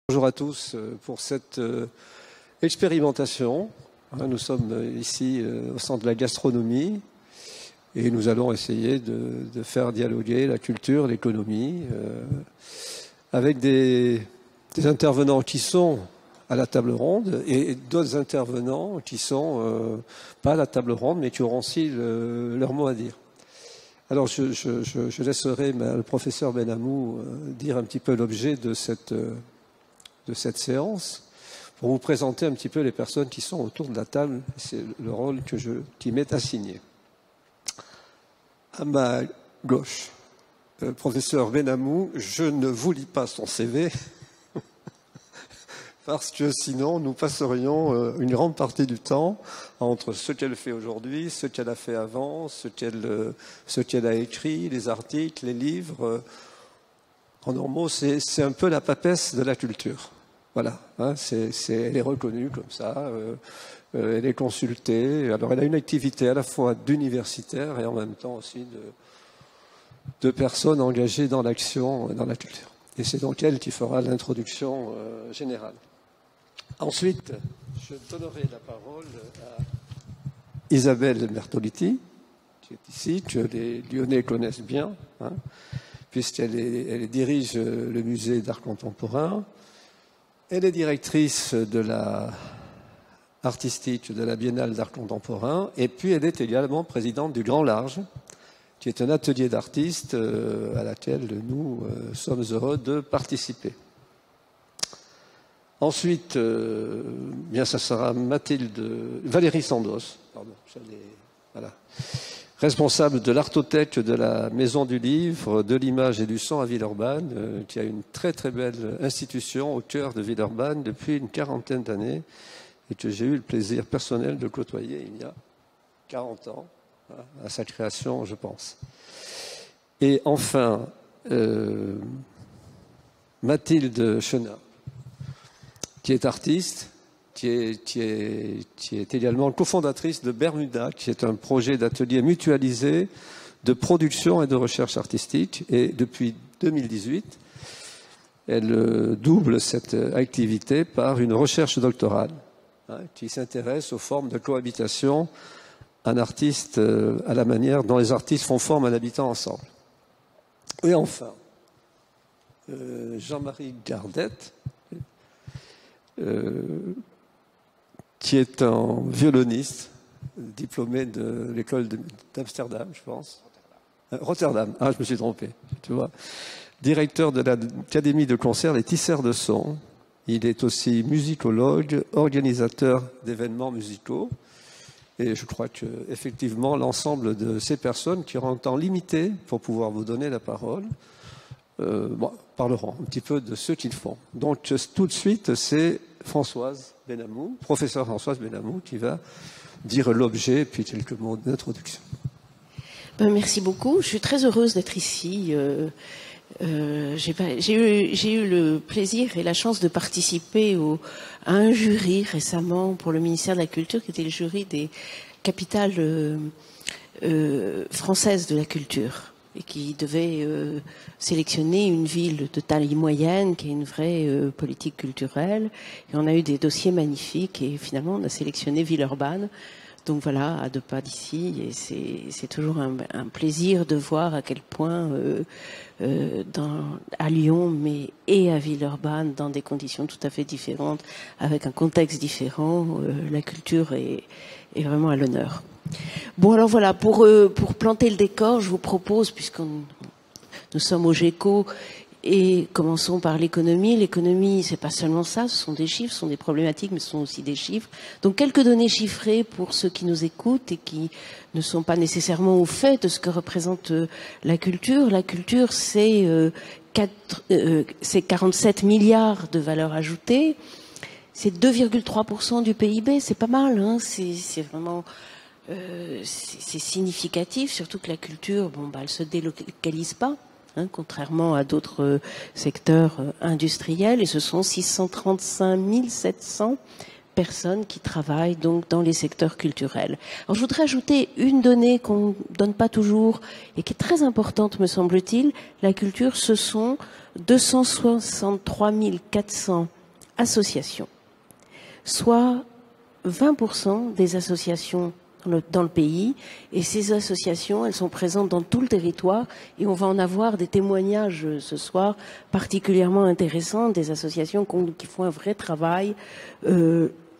Bonjour à tous pour cette expérimentation. Nous sommes ici au centre de la gastronomie et nous allons essayer de faire dialoguer la culture, l'économie, avec des intervenants qui sont à la table ronde et d'autres intervenants qui sont pas à la table ronde mais qui auront aussi leur mot à dire. Alors je laisserai le professeur Benhamou dire un petit peu l'objet de cette séance, pour vous présenter un petit peu les personnes qui sont autour de la table. C'est le rôle qui m'est assigné. À ma gauche, professeur Benhamou, je ne vous lis pas son CV, parce que sinon nous passerions une grande partie du temps entre ce qu'elle fait aujourd'hui, ce qu'elle a fait avant, ce qu'elle a écrit, les articles, les livres. En normaux, c'est un peu la papesse de la culture. Voilà, hein, elle est reconnue comme ça, elle est consultée. Alors elle a une activité à la fois d'universitaire et en même temps aussi de personnes engagées dans l'action, dans la culture. Et c'est donc elle qui fera l'introduction générale. Ensuite, je donnerai la parole à Isabelle Bertoliti, qui est ici, que les Lyonnais connaissent bien, hein, puisqu'elle dirige le musée d'art contemporain. Elle est directrice de artistique de la Biennale d'art contemporain et puis elle est également présidente du Grand Large, qui est un atelier d'artistes à laquelle nous sommes heureux de participer. Ensuite, bien ça sera Valérie Sandos, pardon, voilà, responsable de l'artothèque de la Maison du Livre, de l'Image et du Son à Villeurbanne, qui a une très très belle institution au cœur de Villeurbanne depuis une quarantaine d'années et que j'ai eu le plaisir personnel de côtoyer il y a 40 ans, à sa création, je pense. Et enfin, Mathilde Chenat, qui est artiste, qui est également cofondatrice de Bermuda, qui est un projet d'atelier mutualisé de production et de recherche artistique. Et depuis 2018, elle double cette activité par une recherche doctorale qui s'intéresse aux formes de cohabitation à la manière dont les artistes font forme en habitant ensemble. Et enfin, Jean-Marie Gardette, qui est un violoniste, diplômé de l'école d'Amsterdam, je pense. Rotterdam, je me suis trompé, tu vois. Directeur de l'Académie de concert Les Tisseurs de Son. Il est aussi musicologue, organisateur d'événements musicaux. Et je crois qu'effectivement, l'ensemble de ces personnes qui auront un temps limité pour pouvoir vous donner la parole, parleront un petit peu de ce qu'ils font. Donc, tout de suite, c'est Françoise Benhamou, professeure Françoise Benhamou, qui va dire l'objet et puis quelques mots d'introduction. Merci beaucoup. Je suis très heureuse d'être ici. J'ai eu le plaisir et la chance de participer à un jury récemment pour le ministère de la Culture, qui était le jury des capitales françaises de la culture, et qui devait sélectionner une ville de taille moyenne qui est une vraie politique culturelle. Et on a eu des dossiers magnifiques et finalement on a sélectionné Villeurbanne. Donc voilà, à 2 pas d'ici, et c'est toujours un plaisir de voir à quel point à Lyon, et à Villeurbanne, dans des conditions tout à fait différentes, avec un contexte différent, la culture est vraiment à l'honneur. Bon, alors voilà, pour planter le décor, je vous propose, nous sommes au GECO, et commençons par l'économie. L'économie, c'est pas seulement ça, ce sont des chiffres, ce sont des problématiques, mais ce sont aussi des chiffres. Donc quelques données chiffrées pour ceux qui nous écoutent et qui ne sont pas nécessairement au fait de ce que représente la culture. La culture, c'est 47 milliards de valeur ajoutée. C'est 2,3% du PIB, c'est pas mal, hein, c'est vraiment... c'est significatif, surtout que la culture, elle se délocalise pas, hein, contrairement à d'autres secteurs industriels, et ce sont 635 700 personnes qui travaillent donc dans les secteurs culturels. Alors je voudrais ajouter une donnée qu'on donne pas toujours et qui est très importante, me semble-t-il. La culture, ce sont 263 400 associations, soit 20% des associations dans le pays, et ces associations, elles sont présentes dans tout le territoire, et on va en avoir des témoignages ce soir particulièrement intéressants, des associations qui font un vrai travail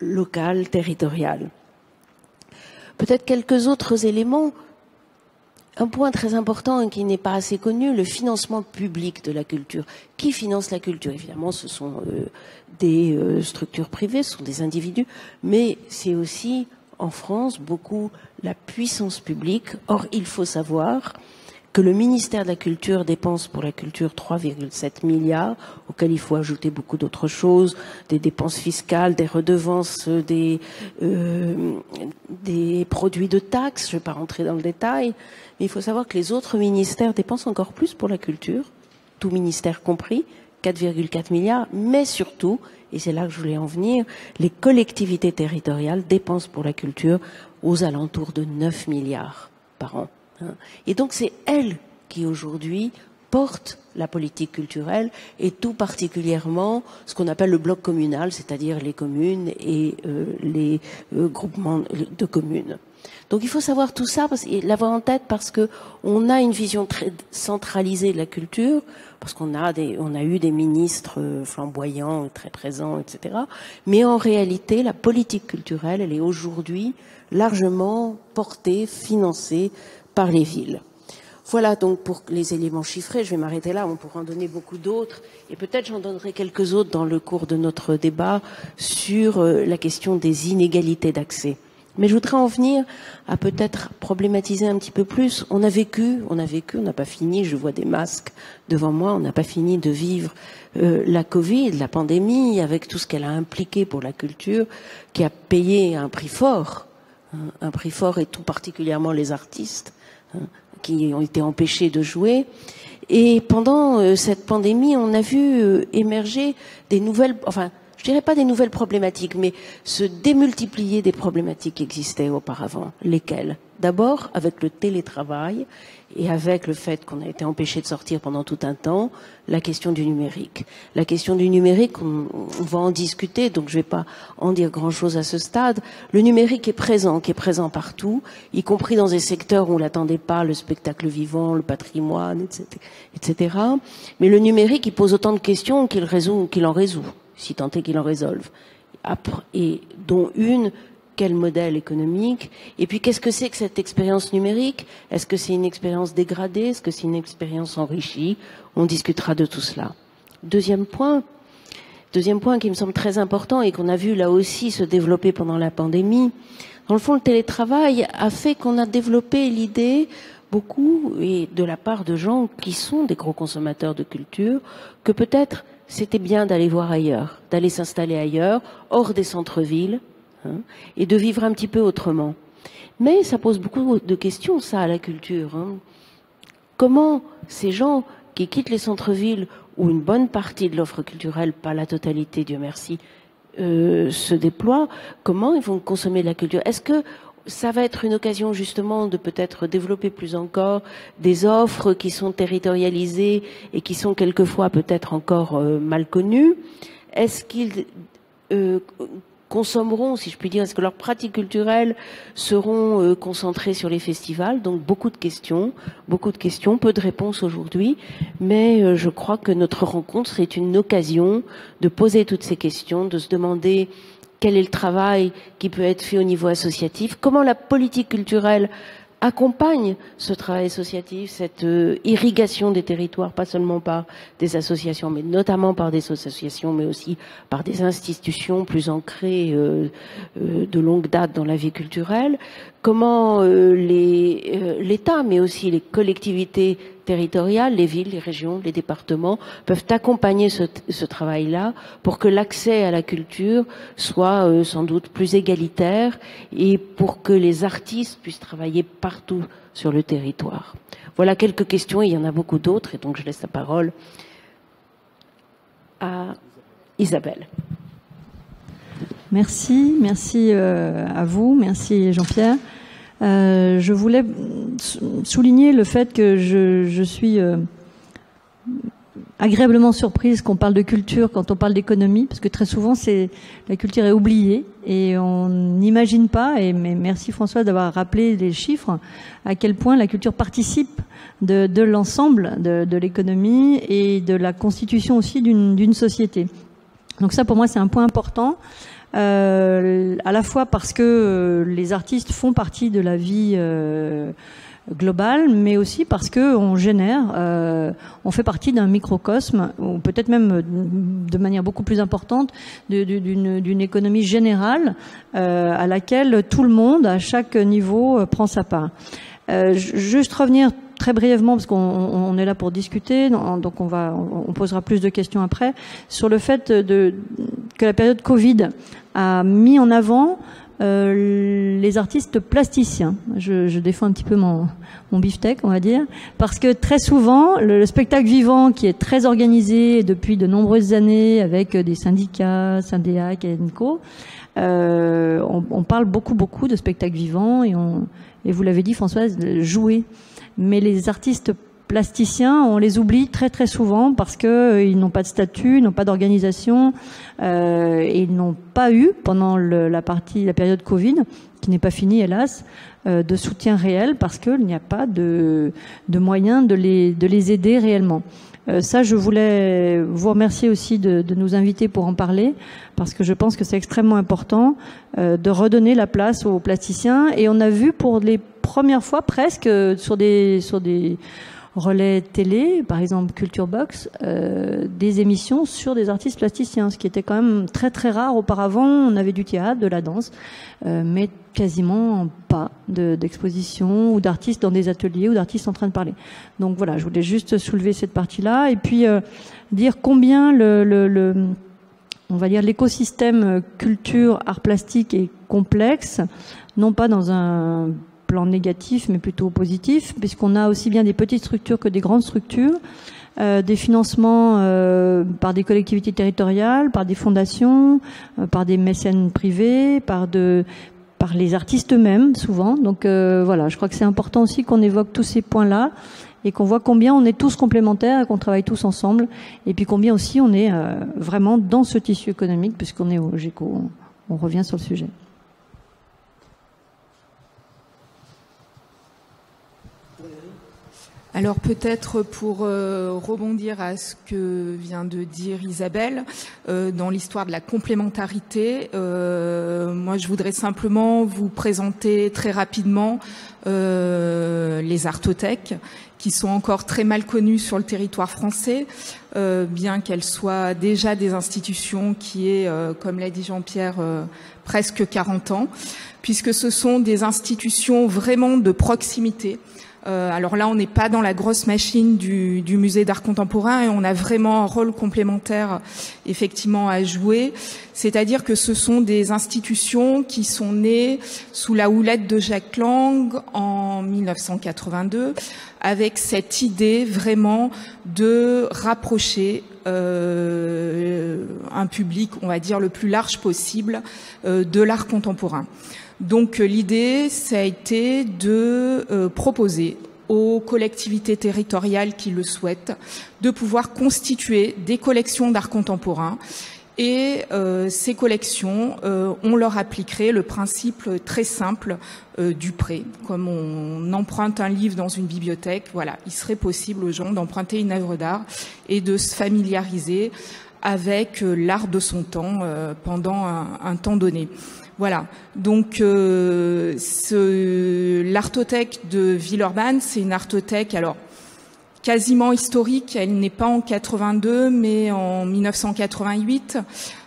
local, territorial. Peut-être quelques autres éléments. Un point très important et qui n'est pas assez connu, le financement public de la culture. Qui finance la culture? Évidemment, ce sont des structures privées, ce sont des individus, mais c'est aussi, en France, beaucoup la puissance publique. Or, il faut savoir que le ministère de la Culture dépense pour la culture 3,7 milliards, auxquels il faut ajouter beaucoup d'autres choses, des dépenses fiscales, des redevances, des produits de taxes, je ne vais pas rentrer dans le détail, mais il faut savoir que les autres ministères dépensent encore plus pour la culture, tout ministère compris, 4,4 milliards, mais surtout, et c'est là que je voulais en venir, les collectivités territoriales dépensent pour la culture aux alentours de 9 milliards par an. Et donc c'est elles qui aujourd'hui portent la politique culturelle et tout particulièrement ce qu'on appelle le bloc communal, c'est-à-dire les communes et les groupements de communes. Donc il faut savoir tout ça, l'avoir en tête parce que on a une vision très centralisée de la culture, parce qu'on a eu des ministres flamboyants, très présents, etc. Mais en réalité, la politique culturelle, elle est aujourd'hui largement portée, financée par les villes. Voilà donc pour les éléments chiffrés, je vais m'arrêter là, on pourra en donner beaucoup d'autres, et peut-être j'en donnerai quelques autres dans le cours de notre débat sur la question des inégalités d'accès. Mais je voudrais en venir à peut-être problématiser un petit peu plus. On a vécu, on n'a pas fini, je vois des masques devant moi, on n'a pas fini de vivre la Covid, la pandémie, avec tout ce qu'elle a impliqué pour la culture, qui a payé un prix fort et tout particulièrement les artistes, qui ont été empêchés de jouer. Et pendant cette pandémie, on a vu émerger des nouvelles, enfin, je dirais pas des nouvelles problématiques, mais se démultiplier des problématiques qui existaient auparavant. Lesquelles? D'abord, avec le télétravail et avec le fait qu'on a été empêché de sortir pendant tout un temps, la question du numérique. La question du numérique, on va en discuter, donc je vais pas en dire grand-chose à ce stade. Le numérique est présent partout, y compris dans des secteurs où on l'attendait pas, le spectacle vivant, le patrimoine, etc. Mais le numérique, il pose autant de questions qu'il en résout, si tant est qu'il en résolve. Et dont une, quel modèle économique? Et puis, qu'est-ce que c'est que cette expérience numérique? Est-ce que c'est une expérience dégradée? Est-ce que c'est une expérience enrichie? On discutera de tout cela. Deuxième point qui me semble très important et qu'on a vu là aussi se développer pendant la pandémie. Dans le fond, le télétravail a fait qu'on a développé l'idée, beaucoup, et de la part de gens qui sont des gros consommateurs de culture, que peut-être c'était bien d'aller voir ailleurs, d'aller s'installer ailleurs, hors des centres-villes, et de vivre un petit peu autrement. Mais ça pose beaucoup de questions, ça, à la culture. Comment ces gens qui quittent les centres-villes, où une bonne partie de l'offre culturelle, pas la totalité, Dieu merci, se déploie, comment ils vont consommer de la culture? Est-ce que ça va être une occasion justement de peut-être développer plus encore des offres qui sont territorialisées et qui sont quelquefois peut-être encore mal connues? Est-ce qu'ils consommeront, si je puis dire, est-ce que leurs pratiques culturelles seront concentrées sur les festivals? Donc beaucoup de questions, peu de réponses aujourd'hui, mais je crois que notre rencontre serait une occasion de poser toutes ces questions, de se demander quel est le travail qui peut être fait au niveau associatif, comment la politique culturelle accompagne ce travail associatif, cette irrigation des territoires, pas seulement par des associations, mais notamment par des associations, mais aussi par des institutions plus ancrées de longue date dans la vie culturelle. Comment l'État, mais aussi les collectivités territoriales, les villes, les régions, les départements peuvent accompagner ce travail-là pour que l'accès à la culture soit sans doute plus égalitaire et pour que les artistes puissent travailler partout sur le territoire. Voilà quelques questions, et il y en a beaucoup d'autres, et donc je laisse la parole à Isabelle. Merci à vous, merci Jean-Pierre. Je voulais souligner le fait que je suis agréablement surprise qu'on parle de culture quand on parle d'économie, parce que très souvent la culture est oubliée et on n'imagine pas, mais merci Françoise d'avoir rappelé les chiffres, à quel point la culture participe de l'ensemble de l'économie et de la constitution aussi d'une société. Donc ça pour moi c'est un point important, à la fois parce que les artistes font partie de la vie global, mais aussi parce que on génère, on fait partie d'un microcosme, ou peut-être même de manière beaucoup plus importante d'une économie générale à laquelle tout le monde, à chaque niveau, prend sa part. Juste revenir très brièvement, parce qu'on est là pour discuter, donc on posera plus de questions après, sur le fait que la période Covid a mis en avant les artistes plasticiens. Je défends un petit peu mon beefsteak, on va dire, parce que très souvent, le spectacle vivant, qui est très organisé depuis de nombreuses années avec des syndicats, Syndéac et NCO, on parle beaucoup de spectacles vivants et vous l'avez dit Françoise, jouer. Mais les artistes plasticiens, on les oublie très souvent parce que ils n'ont pas de statut, ils n'ont pas d'organisation, et ils n'ont pas eu pendant la période Covid, qui n'est pas finie hélas, de soutien réel parce qu'il n'y a pas de moyens de les aider réellement. Ça, je voulais vous remercier aussi de nous inviter pour en parler, parce que je pense que c'est extrêmement important de redonner la place aux plasticiens. Et on a vu pour les premières fois presque sur des relais télé, par exemple Culture Box, des émissions sur des artistes plasticiens, ce qui était quand même très rare auparavant. On avait du théâtre, de la danse, mais quasiment pas d'exposition ou d'artistes dans des ateliers ou d'artistes en train de parler. Donc voilà, je voulais juste soulever cette partie-là et puis dire combien on va dire l'écosystème culture, art plastique est complexe, non pas dans un plan négatif, mais plutôt positif, puisqu'on a aussi bien des petites structures que des grandes structures, des financements par des collectivités territoriales, par des fondations, par des mécènes privés, par les artistes eux-mêmes, souvent. Donc voilà, je crois que c'est important aussi qu'on évoque tous ces points-là et qu'on voit combien on est tous complémentaires et qu'on travaille tous ensemble, et puis combien aussi on est vraiment dans ce tissu économique, puisqu'on est au GECO. On revient sur le sujet. Alors peut-être pour rebondir à ce que vient de dire Isabelle, dans l'histoire de la complémentarité, moi je voudrais simplement vous présenter très rapidement les artothèques, qui sont encore très mal connues sur le territoire français, bien qu'elles soient déjà des institutions qui aient, comme l'a dit Jean-Pierre, presque 40 ans, puisque ce sont des institutions vraiment de proximité. Alors là, on n'est pas dans la grosse machine du musée d'art contemporain et on a vraiment un rôle complémentaire effectivement à jouer. C'est-à-dire que ce sont des institutions qui sont nées sous la houlette de Jacques Lang en 1982, avec cette idée vraiment de rapprocher un public, on va dire, le plus large possible de l'art contemporain. Donc l'idée, ça a été de proposer aux collectivités territoriales qui le souhaitent de pouvoir constituer des collections d'art contemporain. Et ces collections, on leur appliquerait le principe très simple du prêt. Comme on emprunte un livre dans une bibliothèque, voilà, il serait possible aux gens d'emprunter une œuvre d'art et de se familiariser avec l'art de son temps pendant un temps donné. Voilà, donc l'artothèque de Villeurbanne, c'est une artothèque alors quasiment historique. Elle n'est pas en 82, mais en 1988.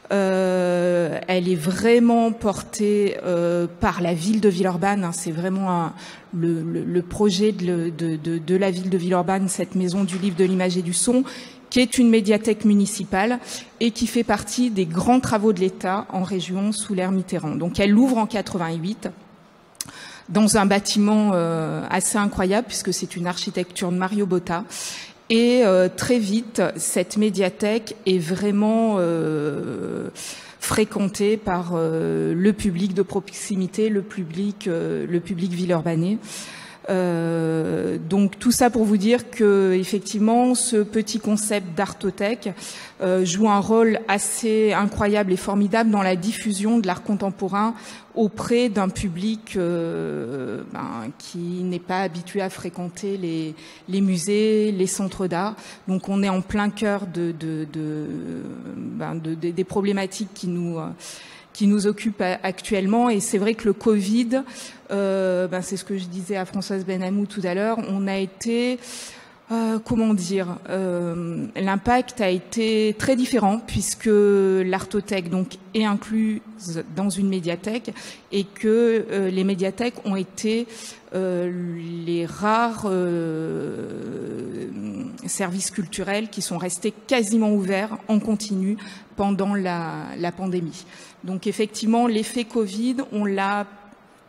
Elle est vraiment portée par la ville de Villeurbanne. C'est vraiment le projet de la ville de Villeurbanne, cette maison du livre, de l'image et du son, qui est une médiathèque municipale et qui fait partie des grands travaux de l'État en région sous l'ère Mitterrand. Donc elle l'ouvre en 88 dans un bâtiment assez incroyable, puisque c'est une architecture de Mario Botta. Et très vite, cette médiathèque est vraiment fréquentée par le public de proximité, le public villeurbanais. Donc tout ça pour vous dire que effectivement ce petit concept d'artothèque joue un rôle assez incroyable et formidable dans la diffusion de l'art contemporain auprès d'un public qui n'est pas habitué à fréquenter les musées, les centres d'art. Donc on est en plein cœur des problématiques qui nous occupent actuellement. Et c'est vrai que le Covid, c'est ce que je disais à Françoise Benhamou tout à l'heure, on a été... l'impact a été très différent puisque l'artothèque donc est incluse dans une médiathèque et que les médiathèques ont été les rares services culturels qui sont restés quasiment ouverts en continu pendant la pandémie. Donc effectivement, l'effet Covid, on l'a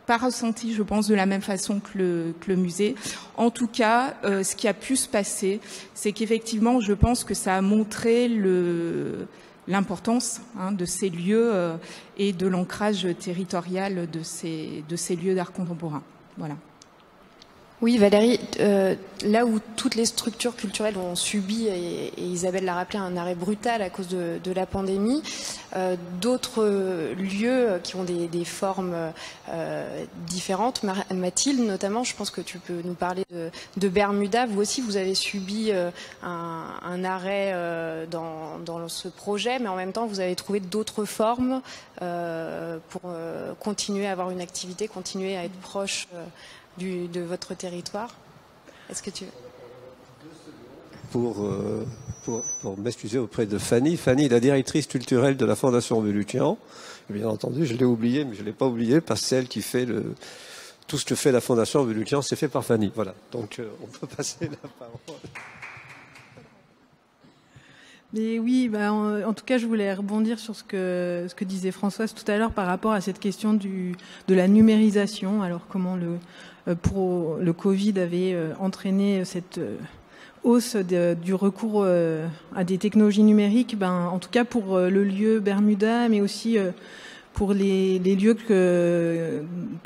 pas ressenti, je pense, de la même façon que le musée. En tout cas, ce qui a pu se passer, c'est qu'effectivement, je pense que ça a montré l'importance de ces lieux et de l'ancrage territorial de ces lieux d'art contemporain. Voilà. Oui, Valérie, là où toutes les structures culturelles ont subi, et Isabelle l'a rappelé, un arrêt brutal à cause de la pandémie, d'autres lieux qui ont des formes différentes, Mathilde notamment, je pense que tu peux nous parler de Bermuda. Vous aussi, vous avez subi un arrêt dans ce projet, mais en même temps, vous avez trouvé d'autres formes pour continuer à avoir une activité, continuer à être proche de votre territoire. Est-ce que tu... Pour m'excuser auprès de Fanny. Fanny, la directrice culturelle de la Fondation Belluccian. Bien entendu, je l'ai oublié, mais je ne l'ai pas oublié parce que celle qui fait tout ce que fait la Fondation Belluccian, c'est fait par Fanny. Voilà. Donc, on peut passer la parole. Mais oui, en tout cas, je voulais rebondir sur ce que disait Françoise tout à l'heure par rapport à cette question de la numérisation. Alors, comment le Covid avait entraîné cette hausse du recours à des technologies numériques. En tout cas, pour le lieu Bermuda, mais aussi pour les lieux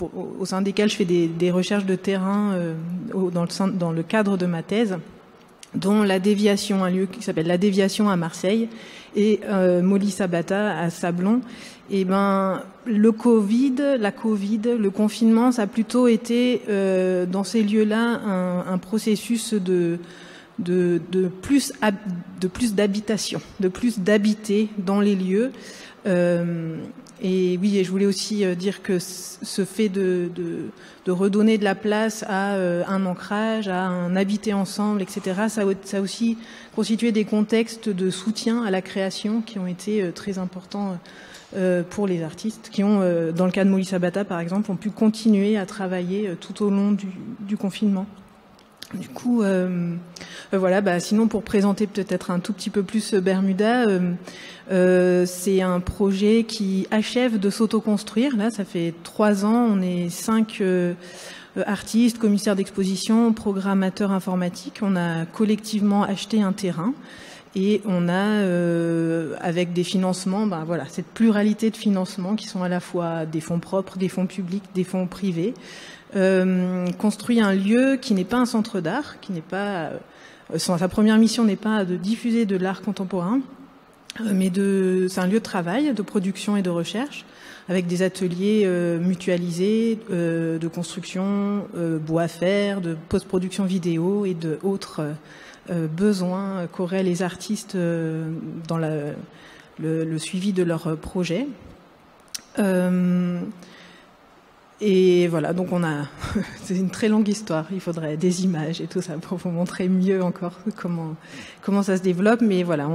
au sein desquels je fais des recherches de terrain dans le cadre de ma thèse, dont La Déviation, un lieu qui s'appelle La Déviation à Marseille, et Molly Sabata à Sablon. Et le le confinement, ça a plutôt été dans ces lieux-là un processus de plus d'habitation, de plus d'habiter dans les lieux. Et oui, et je voulais aussi dire que ce fait de redonner de la place à un ancrage, à un habiter ensemble, etc., ça a aussi constitué des contextes de soutien à la création qui ont été très importants pour les artistes, qui ont, dans le cas de Molly Sabata par exemple, ont pu continuer à travailler tout au long du confinement. Du coup, voilà. Sinon, pour présenter peut-être un tout petit peu plus Bermuda, c'est un projet qui achève de s'autoconstruire. Là, ça fait 3 ans. On est 5 artistes, commissaires d'exposition, programmateurs informatiques. On a collectivement acheté un terrain. Et on a, avec des financements, voilà, cette pluralité de financements qui sont à la fois des fonds propres, des fonds publics, des fonds privés, construit un lieu qui n'est pas un centre d'art, qui n'est pas, sa première mission n'est pas de diffuser de l'art contemporain, mais c'est un lieu de travail, de production et de recherche, avec des ateliers mutualisés de construction, bois à faire, de post-production vidéo et de autres besoins qu'auraient les artistes dans le suivi de leurs projets. Et voilà, donc c'est une très longue histoire, il faudrait des images et tout ça pour vous montrer mieux encore comment ça se développe, mais voilà,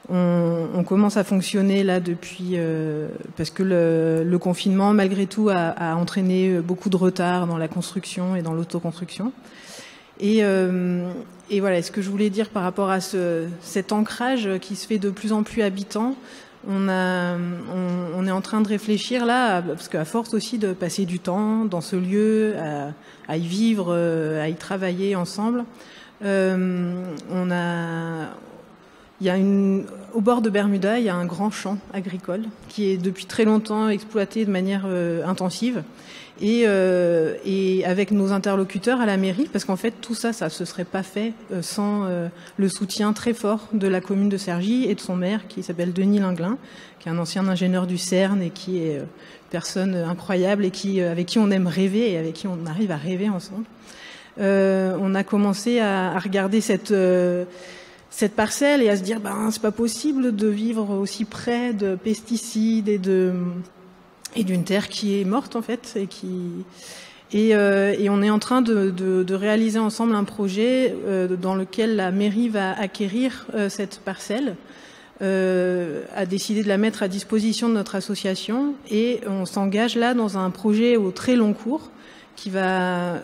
on commence à fonctionner là depuis, parce que le confinement malgré tout a entraîné beaucoup de retard dans la construction et dans l'autoconstruction. Et voilà, ce que je voulais dire par rapport à cet ancrage qui se fait de plus en plus habitant, on est en train de réfléchir là, parce qu'à force aussi de passer du temps dans ce lieu, à y vivre, à y travailler ensemble, Il y a au bord de Bermuda, il y a un grand champ agricole qui est depuis très longtemps exploité de manière intensive. Et avec nos interlocuteurs à la mairie, parce qu'en fait tout ça se serait pas fait sans le soutien très fort de la commune de Cergy et de son maire qui s'appelle Denis Linglin, qui est un ancien ingénieur du CERN et qui est une personne incroyable et avec qui on aime rêver et avec qui on arrive à rêver ensemble. On a commencé à regarder cette parcelle et à se dire c'est pas possible de vivre aussi près de pesticides et d'une terre qui est morte en fait et on est en train de réaliser ensemble un projet dans lequel la mairie va acquérir cette parcelle, a décidé de la mettre à disposition de notre association et on s'engage là dans un projet au très long cours qui va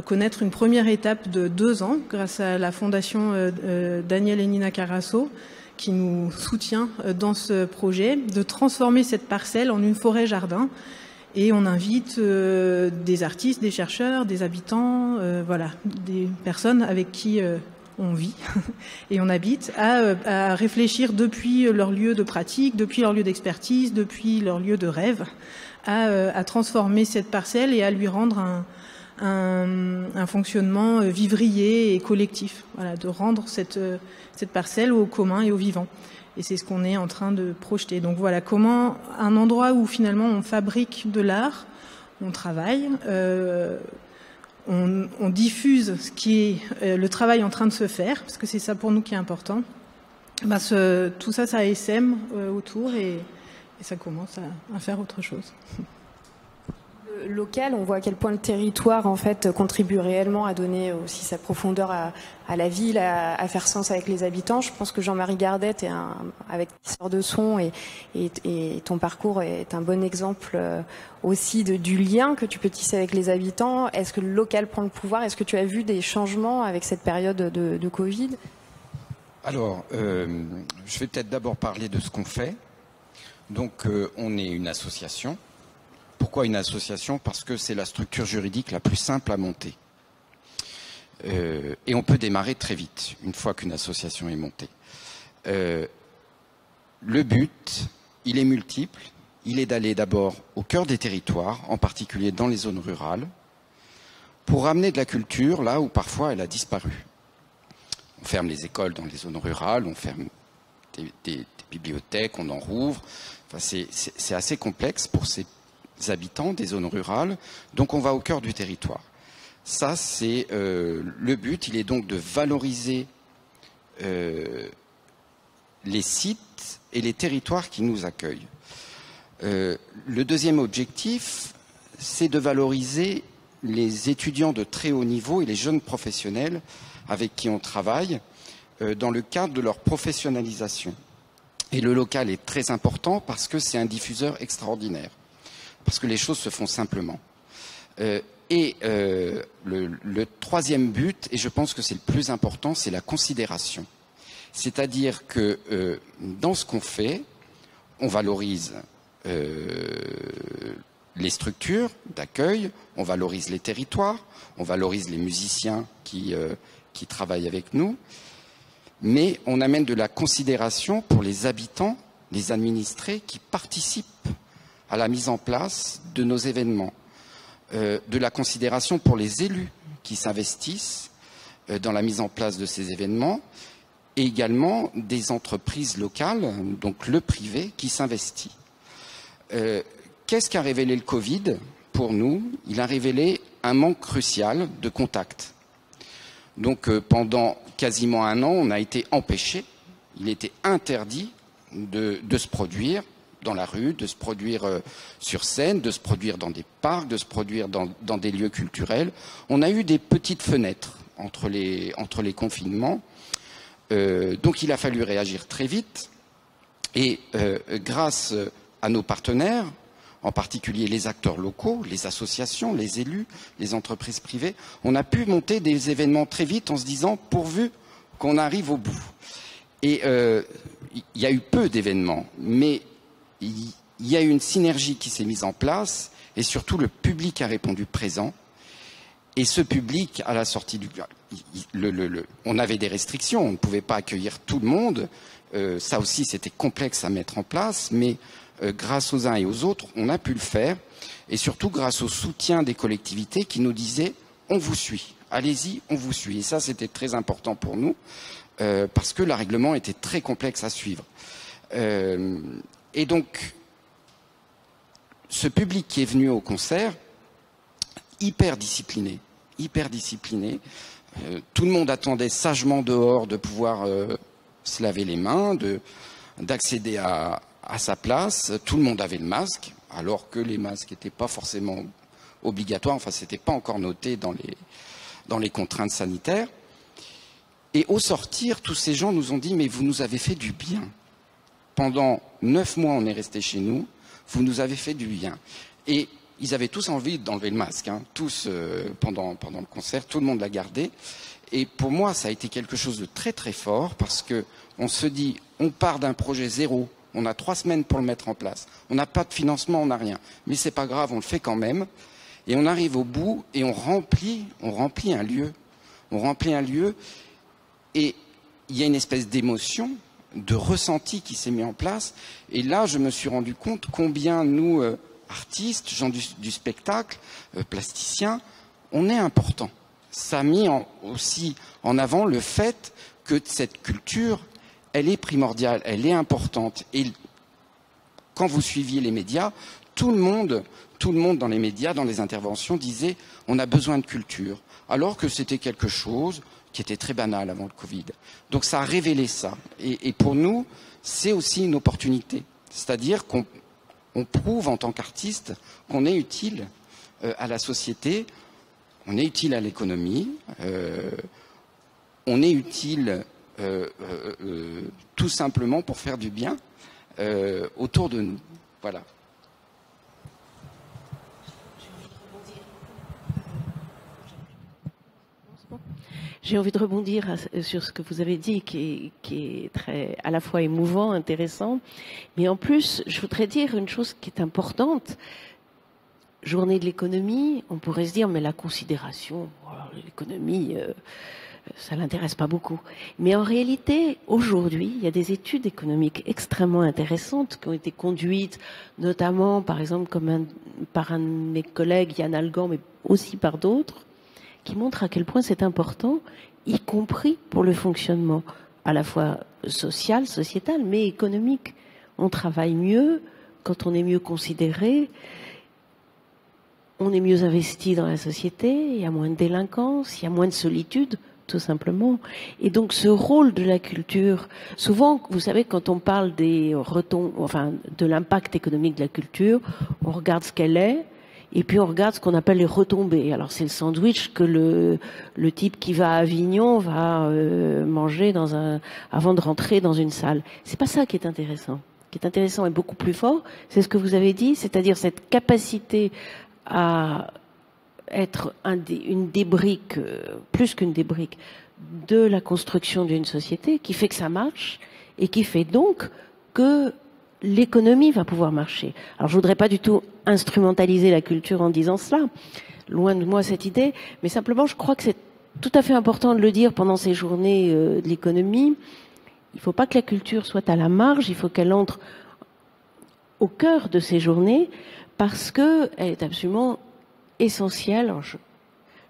connaître une première étape de 2 ans grâce à la fondation Daniel et Nina Carasso qui nous soutient dans ce projet, de transformer cette parcelle en une forêt-jardin. Et on invite des artistes, des chercheurs, des habitants, des personnes avec qui on vit et on habite, à réfléchir depuis leur lieu de pratique, depuis leur lieu d'expertise, depuis leur lieu de rêve, à transformer cette parcelle et à lui rendre un fonctionnement vivrier et collectif, de rendre cette parcelle au commun et au vivant. Et c'est ce qu'on est en train de projeter. Donc voilà, comment un endroit où finalement on fabrique de l'art, on travaille, on diffuse ce qui est le travail en train de se faire, parce que c'est ça pour nous qui est important. Tout ça, ça essaime autour et ça commence à faire autre chose. Local, on voit à quel point le territoire en fait contribue réellement à donner aussi sa profondeur à la ville, à faire sens avec les habitants. Je pense que Jean-Marie Gardet est avec tisseur de son et ton parcours est un bon exemple aussi du lien que tu peux tisser avec les habitants. Est-ce que le local prend le pouvoir? Est-ce que tu as vu des changements avec cette période de Covid? Alors, je vais peut-être d'abord parler de ce qu'on fait. Donc, on est une association. Pourquoi une association? Parce que c'est la structure juridique la plus simple à monter. Et on peut démarrer très vite, une fois qu'une association est montée. Le but, il est multiple. Il est d'aller d'abord au cœur des territoires, en particulier dans les zones rurales, pour ramener de la culture là où parfois elle a disparu. On ferme les écoles dans les zones rurales, on ferme des bibliothèques, on en rouvre. Enfin, c'est assez complexe pour ces habitants des zones rurales, donc on va au cœur du territoire. Ça, c'est le but. Il est donc de valoriser les sites et les territoires qui nous accueillent. Le deuxième objectif, c'est de valoriser les étudiants de très haut niveau et les jeunes professionnels avec qui on travaille dans le cadre de leur professionnalisation. Et le local est très important parce que c'est un diffuseur extraordinaire. Parce que les choses se font simplement. Le troisième but, et je pense que c'est le plus important, c'est la considération. C'est-à-dire que dans ce qu'on fait, on valorise les structures d'accueil, on valorise les territoires, on valorise les musiciens qui travaillent avec nous, mais on amène de la considération pour les habitants, les administrés qui participent à la mise en place de nos événements, de la considération pour les élus qui s'investissent dans la mise en place de ces événements, et également des entreprises locales, donc le privé, qui s'investit. Qu'est-ce qu'a révélé le Covid pour nous? Il a révélé un manque crucial de contact. Donc pendant quasiment 1 an, on a été empêchés, il était interdit de se produire dans la rue, de se produire sur scène, de se produire dans des parcs, de se produire dans des lieux culturels. On a eu des petites fenêtres entre les confinements. Donc il a fallu réagir très vite. Et grâce à nos partenaires, en particulier les acteurs locaux, les associations, les élus, les entreprises privées, on a pu monter des événements très vite en se disant pourvu qu'on arrive au bout. Et il y a eu peu d'événements, mais il y a eu une synergie qui s'est mise en place et surtout le public a répondu présent. Et ce public, à la sortie du... on avait des restrictions, on ne pouvait pas accueillir tout le monde. Ça aussi, c'était complexe à mettre en place, mais grâce aux uns et aux autres, on a pu le faire. Et surtout grâce au soutien des collectivités qui nous disaient « on vous suit, allez-y, on vous suit ». Et ça, c'était très important pour nous, parce que le règlement était très complexe à suivre. Et donc, ce public qui est venu au concert, hyper discipliné. Tout le monde attendait sagement dehors de pouvoir se laver les mains, d'accéder à sa place. Tout le monde avait le masque, alors que les masques n'étaient pas forcément obligatoires. Enfin, c'était pas encore noté dans les contraintes sanitaires. Et au sortir, tous ces gens nous ont dit « mais vous nous avez fait du bien. Pendant 9 mois, on est resté chez nous. Vous nous avez fait du bien. » Et ils avaient tous envie d'enlever le masque, hein, tous pendant le concert, tout le monde l'a gardé. Et pour moi, ça a été quelque chose de très très fort parce que on se dit, on part d'un projet zéro, on a 3 semaines pour le mettre en place, on n'a pas de financement, on n'a rien, mais c'est pas grave, on le fait quand même. Et on arrive au bout et on remplit un lieu, et il y a une espèce d'émotion, de ressenti qui s'est mis en place. Et là, je me suis rendu compte combien nous artistes, gens du spectacle, plasticiens, on est importants. Ça a mis aussi en avant le fait que cette culture, elle est primordiale, elle est importante. Et quand vous suiviez les médias, tout le monde dans les médias, dans les interventions, disait on a besoin de culture, alors que c'était quelque chose qui était très banal avant le Covid. Donc ça a révélé ça. Et pour nous, c'est aussi une opportunité. C'est-à-dire qu'on prouve en tant qu'artiste qu'on est utile à la société, on est utile à l'économie, on est utile tout simplement pour faire du bien autour de nous. Voilà. J'ai envie de rebondir sur ce que vous avez dit, qui est très, à la fois émouvant, intéressant, mais en plus, je voudrais dire une chose qui est importante. Journée de l'économie, on pourrait se dire, mais la considération, l'économie, ça l'intéresse pas beaucoup. Mais en réalité, aujourd'hui, il y a des études économiques extrêmement intéressantes qui ont été conduites, notamment, par exemple, par un de mes collègues, Yann Algan, mais aussi par d'autres, qui montrent à quel point c'est important, y compris pour le fonctionnement à la fois social, sociétal, mais économique. On travaille mieux quand on est mieux considéré, on est mieux investi dans la société, il y a moins de délinquance, il y a moins de solitude, tout simplement. Et donc ce rôle de la culture, souvent, vous savez, quand on parle de l'impact économique de la culture, on regarde ce qu'elle est, et puis on regarde ce qu'on appelle les retombées. Alors c'est le sandwich que le type qui va à Avignon va manger avant de rentrer dans une salle. C'est pas ça qui est intéressant. Ce qui est intéressant et beaucoup plus fort, c'est ce que vous avez dit, c'est-à-dire cette capacité à être une des briques, plus qu'une des briques, de la construction d'une société qui fait que ça marche et qui fait donc que l'économie va pouvoir marcher. Alors je voudrais pas du tout instrumentaliser la culture en disant cela, loin de moi cette idée, mais simplement je crois que c'est tout à fait important de le dire pendant ces journées de l'économie. Il ne faut pas que la culture soit à la marge, il faut qu'elle entre au cœur de ces journées parce qu'elle est absolument essentielle. Alors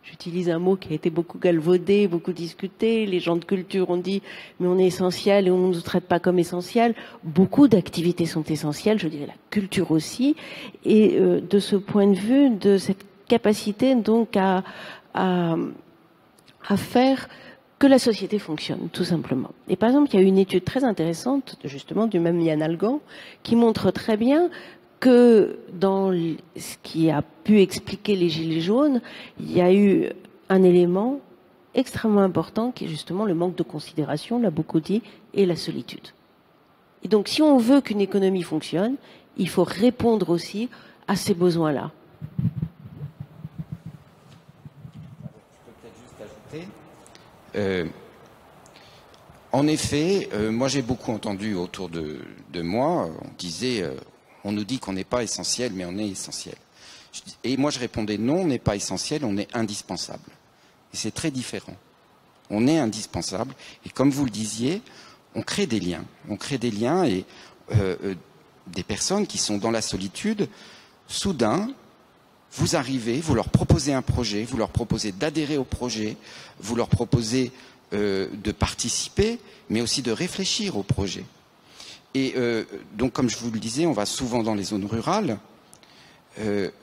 j'utilise un mot qui a été beaucoup galvaudé, beaucoup discuté. Les gens de culture ont dit mais on est essentiel et on ne nous traite pas comme essentiel. Beaucoup d'activités sont essentielles, je dirais la culture aussi. Et de ce point de vue, de cette capacité donc à faire que la société fonctionne, tout simplement. Et par exemple, il y a une étude très intéressante, justement, du même Yann Algan, qui montre très bien que dans ce qui a pu expliquer les Gilets jaunes, il y a eu un élément extrêmement important qui est justement le manque de considération, on l'a beaucoup dit, et la solitude. Et donc, si on veut qu'une économie fonctionne, il faut répondre aussi à ces besoins-là. En effet, moi j'ai beaucoup entendu autour de moi, on disait, on nous dit qu'on n'est pas essentiel, mais on est essentiel. Et moi, je répondais non, on n'est pas essentiel, on est indispensable. Et c'est très différent. On est indispensable. Et comme vous le disiez, on crée des liens. On crée des liens et des personnes qui sont dans la solitude, soudain, vous arrivez, vous leur proposez un projet, vous leur proposez d'adhérer au projet, vous leur proposez de participer, mais aussi de réfléchir au projet. Et donc, comme je vous le disais, on va souvent dans les zones rurales.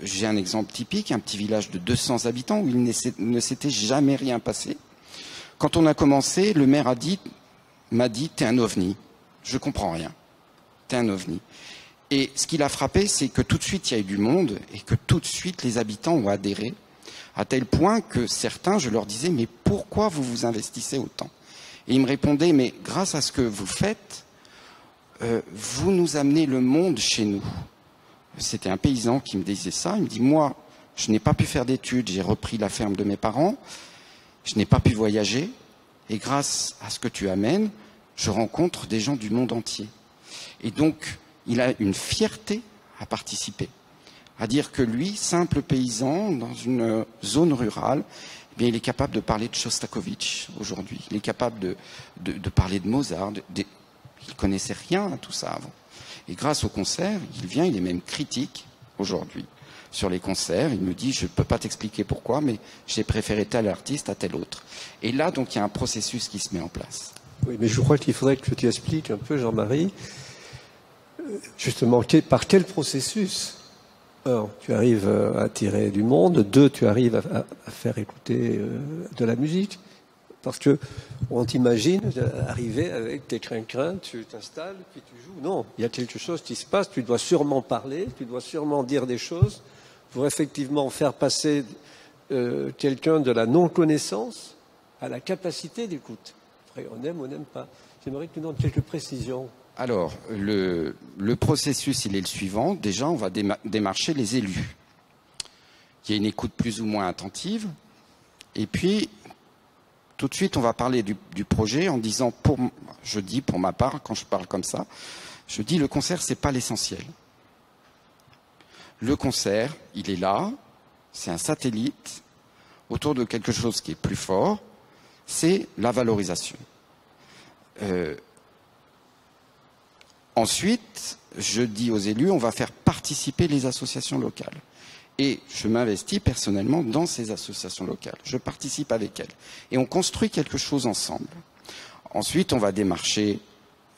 J'ai un exemple typique, un petit village de 200 habitants où il ne s'était jamais rien passé. Quand on a commencé, le maire m'a dit « t'es un ovni, je comprends rien, t'es un ovni ». Et ce qui l'a frappé, c'est que tout de suite, il y a eu du monde et que tout de suite, les habitants ont adhéré, à tel point que certains, je leur disais « mais pourquoi vous vous investissez autant ?» Et ils me répondaient « mais grâce à ce que vous faites, vous nous amenez le monde chez nous ». C'était un paysan qui me disait ça. Il me dit, moi, je n'ai pas pu faire d'études, j'ai repris la ferme de mes parents, je n'ai pas pu voyager, et grâce à ce que tu amènes, je rencontre des gens du monde entier. Et donc, il a une fierté à participer, à dire que lui, simple paysan, dans une zone rurale, eh bien, il est capable de parler de Shostakovich aujourd'hui, il est capable de parler de Mozart, il ne connaissait rien à tout ça avant. Et grâce au concert, il vient, il est même critique aujourd'hui sur les concerts. Il me dit, je ne peux pas t'expliquer pourquoi, mais j'ai préféré tel artiste à tel autre. Et là, donc, il y a un processus qui se met en place. Oui, mais je crois qu'il faudrait que tu expliques un peu, Jean-Marie, justement, par quel processus, un, tu arrives à attirer du monde, deux, tu arrives à faire écouter de la musique. Parce que on t'imagine arriver avec tes crin-crins, tu t'installes, puis tu joues. Non, il y a quelque chose qui se passe, tu dois sûrement parler, tu dois sûrement dire des choses pour effectivement faire passer quelqu'un de la non-connaissance à la capacité d'écoute. Après, on aime, on n'aime pas. J'aimerais que tu donnes quelques précisions. Alors, le processus, il est le suivant. Déjà, on va démarcher les élus. Il y a une écoute plus ou moins attentive. Et puis, tout de suite, on va parler du projet en disant, je dis pour ma part, quand je parle comme ça, je dis le concert, c'est pas l'essentiel. Le concert, il est là, c'est un satellite autour de quelque chose qui est plus fort, c'est la valorisation. Ensuite, je dis aux élus, on va faire participer les associations locales. Et je m'investis personnellement dans ces associations locales. Je participe avec elles. Et on construit quelque chose ensemble. Ensuite, on va démarcher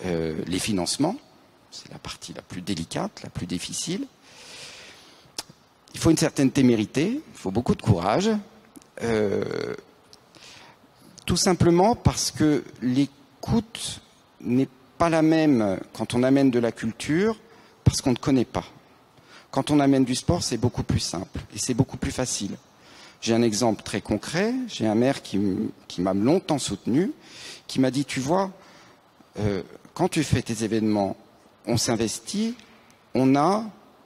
les financements. C'est la partie la plus délicate, la plus difficile. Il faut une certaine témérité, il faut beaucoup de courage. Tout simplement parce que l'écoute n'est pas la même quand on amène de la culture, parce qu'on ne connaît pas. Quand on amène du sport, c'est beaucoup plus simple et c'est beaucoup plus facile. J'ai un exemple très concret. J'ai un maire qui m'a longtemps soutenu, qui m'a dit, tu vois, quand tu fais tes événements, on s'investit, on a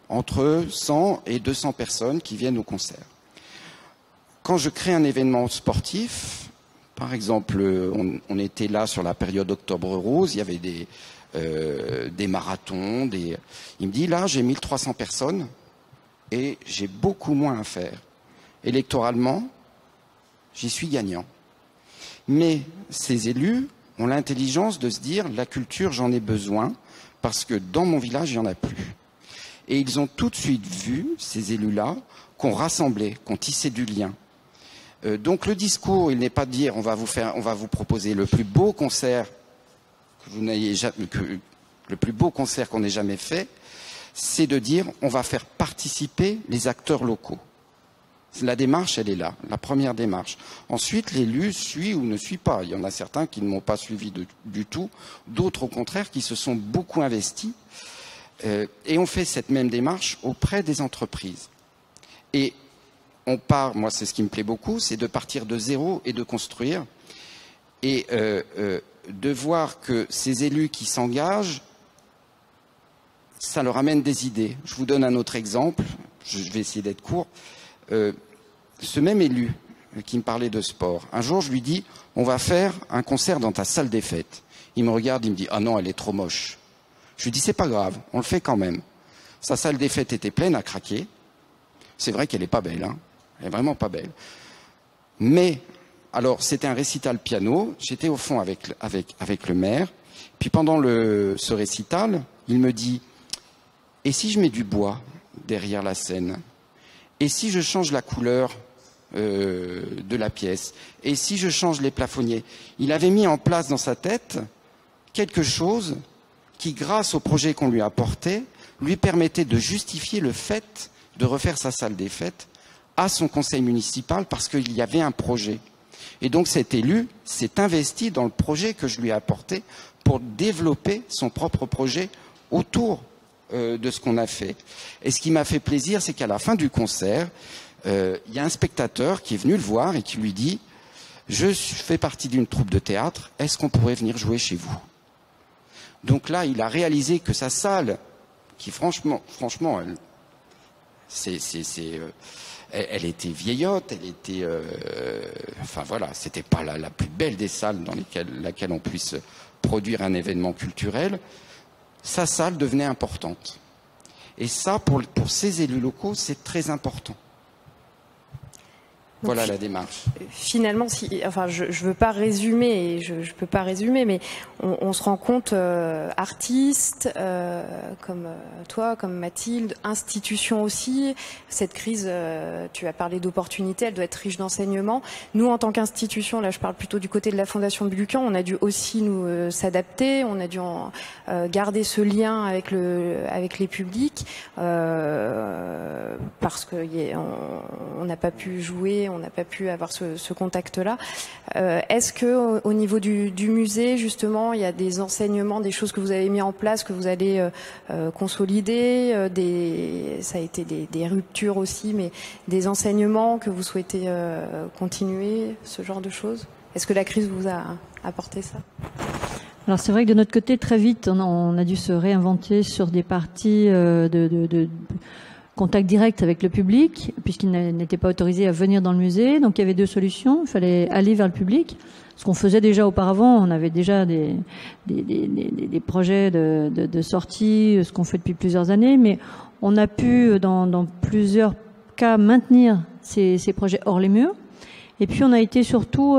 entre 100 et 200 personnes qui viennent au concert. Quand je crée un événement sportif, par exemple, on était là sur la période Octobre Rose, il y avait des marathons, il me dit, là, j'ai 1300 personnes et j'ai beaucoup moins à faire. Électoralement, j'y suis gagnant. Mais ces élus ont l'intelligence de se dire, la culture, j'en ai besoin, parce que dans mon village, il n'y en a plus. Et ils ont tout de suite vu, ces élus-là, qu'on rassemblait, qu'on tissait du lien. Donc le discours, il n'est pas de dire, on va vous proposer le plus beau concert le plus beau concert qu'on ait jamais fait, c'est de dire on va faire participer les acteurs locaux. La démarche, elle est là, la première démarche. Ensuite, l'élu suit ou ne suit pas. Il y en a certains qui ne m'ont pas suivi du tout, d'autres au contraire qui se sont beaucoup investis. Et on fait cette même démarche auprès des entreprises. Et on part, moi c'est ce qui me plaît beaucoup, c'est de partir de zéro et de construire. Et de voir que ces élus qui s'engagent, ça leur amène des idées. Je vous donne un autre exemple, je vais essayer d'être court. Ce même élu qui me parlait de sport, un jour je lui dis, on va faire un concert dans ta salle des fêtes. Il me regarde, il me dit, ah non, elle est trop moche. Je lui dis, c'est pas grave, on le fait quand même. Sa salle des fêtes était pleine à craquer. C'est vrai qu'elle n'est pas belle, hein. Elle est vraiment pas belle. Mais, alors, c'était un récital piano. J'étais au fond avec le maire. Puis pendant ce récital, il me dit, et si je mets du bois derrière la scène? Et si je change la couleur de la pièce? Et si je change les plafonniers? Il avait mis en place dans sa tête quelque chose qui, grâce au projet qu'on lui a apporté, lui permettait de justifier le fait de refaire sa salle des fêtes à son conseil municipal parce qu'il y avait un projet. Et donc cet élu s'est investi dans le projet que je lui ai apporté pour développer son propre projet autour de ce qu'on a fait. Et ce qui m'a fait plaisir, c'est qu'à la fin du concert, il y a un spectateur qui est venu le voir et qui lui dit « Je fais partie d'une troupe de théâtre, est-ce qu'on pourrait venir jouer chez vous ?» Donc là, il a réalisé que sa salle, qui franchement, elle était vieillotte, elle était, enfin voilà, c'était pas la plus belle des salles dans laquelle on puisse produire un événement culturel. Sa salle devenait importante. Et ça, pour ces élus locaux, c'est très important. Voilà la démarche. Finalement, je veux pas résumer, et je peux pas résumer, mais on se rend compte, artistes, comme toi, comme Mathilde, institutions aussi. Cette crise, tu as parlé d'opportunités, elle doit être riche d'enseignements. Nous, en tant qu'institution, là, je parle plutôt du côté de la Fondation Bulucan, on a dû aussi nous s'adapter, on a dû garder ce lien avec les publics, parce que on n'a pas pu jouer. On n'a pas pu avoir ce contact-là. Est-ce que au niveau du musée, justement, il y a des enseignements, des choses que vous avez mis en place, que vous allez consolider, ça a été des ruptures aussi, mais des enseignements que vous souhaitez continuer, ce genre de choses? Est-ce que la crise vous a apporté ça? Alors c'est vrai que de notre côté, très vite, on a dû se réinventer sur des parties de contact direct avec le public, puisqu'il n'était pas autorisé à venir dans le musée. Donc il y avait deux solutions. Il fallait aller vers le public. Ce qu'on faisait déjà auparavant, on avait déjà des projets de sortie, ce qu'on fait depuis plusieurs années, mais on a pu, dans plusieurs cas, maintenir ces projets hors les murs. Et puis on a été surtout